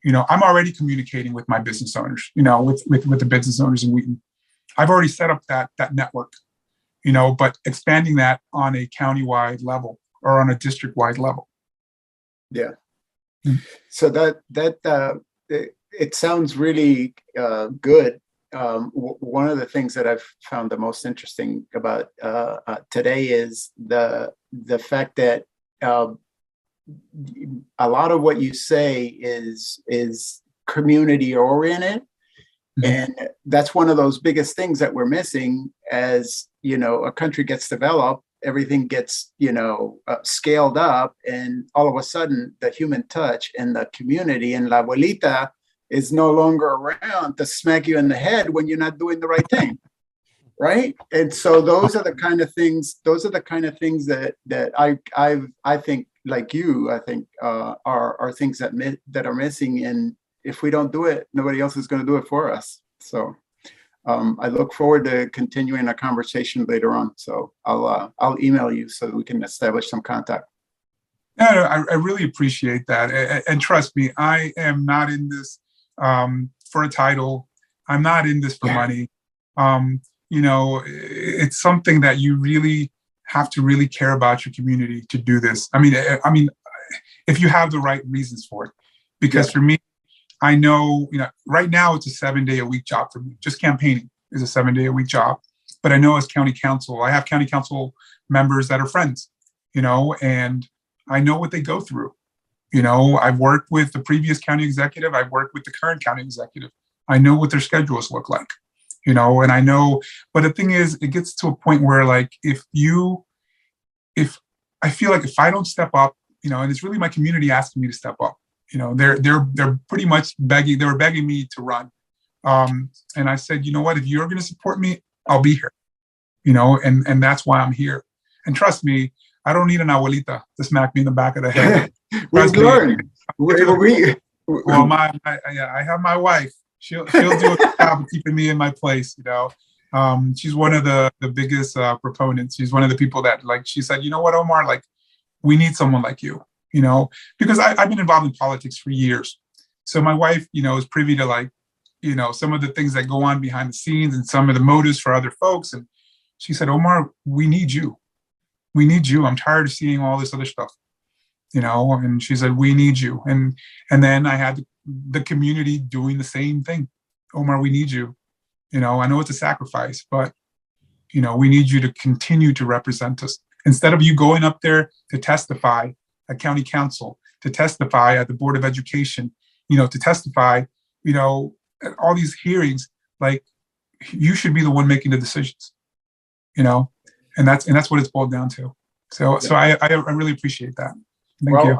I'm already communicating with my business owners, with the business owners in Wheaton. I've already set up that network, but expanding that on a countywide level or on a district-wide level. Yeah. So it sounds really good. One of the things that I've found the most interesting about today is the fact that a lot of what you say is community oriented. Mm-hmm. And that's one of those biggest things that we're missing as, a country gets developed, everything gets, scaled up, and all of a sudden the human touch and the community and la abuelita is no longer around to smack you in the head when you're not doing the right thing. Right. And so those are the kind of things that I think, like you, I think are things that are missing. And if we don't do it, nobody else is going to do it for us. So I look forward to continuing a conversation later on. So I'll email you so that we can establish some contact. Yeah, I really appreciate that. And trust me, I am not in this for a title. I'm not in this for money. It's something that you really have to really care about your community to do this. I mean, if you have the right reasons for it, because for me, I know, right now it's a 7-day-a-week job for me. Just campaigning is a 7-day-a-week job. But I know as county council, I have county council members that are friends, and I know what they go through. I've worked with the previous county executive. I've worked with the current county executive. I know what their schedules look like, and I know, but the thing is, it gets to a point where like, if I feel like if I don't step up, and it's really my community asking me to step up, they're pretty much begging, they were begging me to run. And I said, you know what, if you're going to support me, I'll be here, and that's why I'm here. And trust me, I don't need an abuelita to smack me in the back of the head. We've learned. Well, I have my wife. She'll do a good job of keeping me in my place. She's one of the biggest proponents. She's one of the people that, like, she said, you know what, Omar, like, we need someone like you. Because I've been involved in politics for years. So my wife, is privy to, like, some of the things that go on behind the scenes and some of the motives for other folks. And She said, Omar, we need you. We need you. I'm tired of seeing all this other stuff, and she said, we need you. And then I had the community doing the same thing. Omar, we need you. I know it's a sacrifice, but, we need you to continue to represent us. Instead of you going up there to testify at county council, to testify at the Board of Education, to testify, at all these hearings, like, you should be the one making the decisions, and that's what it's boiled down to. So I really appreciate that. Thank you.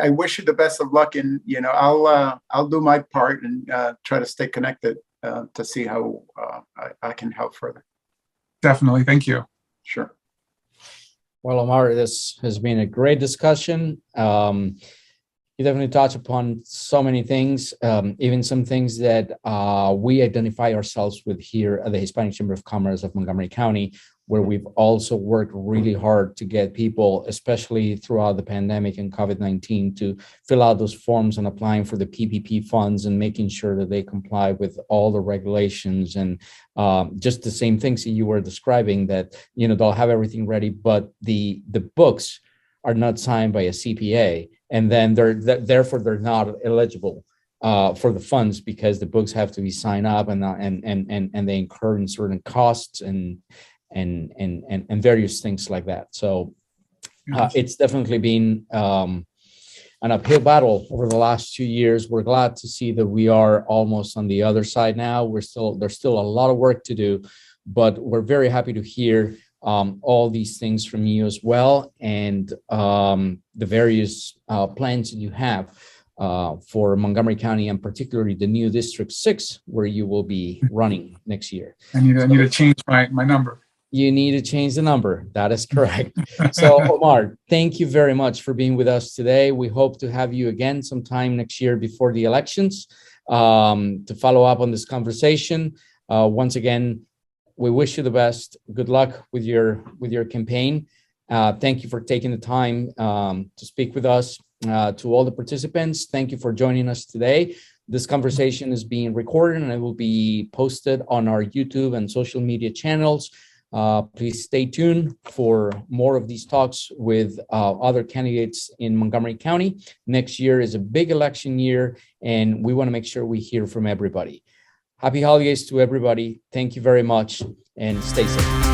I wish you the best of luck, and I'll do my part and try to stay connected to see how I can help further. Definitely. Thank you. Sure. Well, Omar, this has been a great discussion. You definitely touch upon so many things, even some things that we identify ourselves with here at the Hispanic Chamber of Commerce of Montgomery County, where we've also worked really hard to get people, especially throughout the pandemic and COVID-19, to fill out those forms and applying for the PPP funds and making sure that they comply with all the regulations and just the same things that you were describing, that, they'll have everything ready, but the books are not signed by a CPA. And then therefore they're not eligible for the funds because the books have to be signed up and they incur in certain costs and various things like that. So it's definitely been an uphill battle over the last 2 years. We're glad to see that we are almost on the other side now. There's still a lot of work to do, but we're very happy to hear all these things from you as well, and the various plans that you have for Montgomery County, and particularly the new District 6, where you will be running next year. I need to change my number. You need to change the number. That is correct. So, Omar, thank you very much for being with us today. We hope to have you again sometime next year before the elections to follow up on this conversation. Once again, we wish you the best. Good luck with your campaign. Thank you for taking the time to speak with us. To all the participants, thank you for joining us today. This conversation is being recorded and it will be posted on our YouTube and social media channels. Please stay tuned for more of these talks with other candidates in Montgomery County. Next year is a big election year, and we want to make sure we hear from everybody. Happy holidays to everybody. Thank you very much, and stay safe.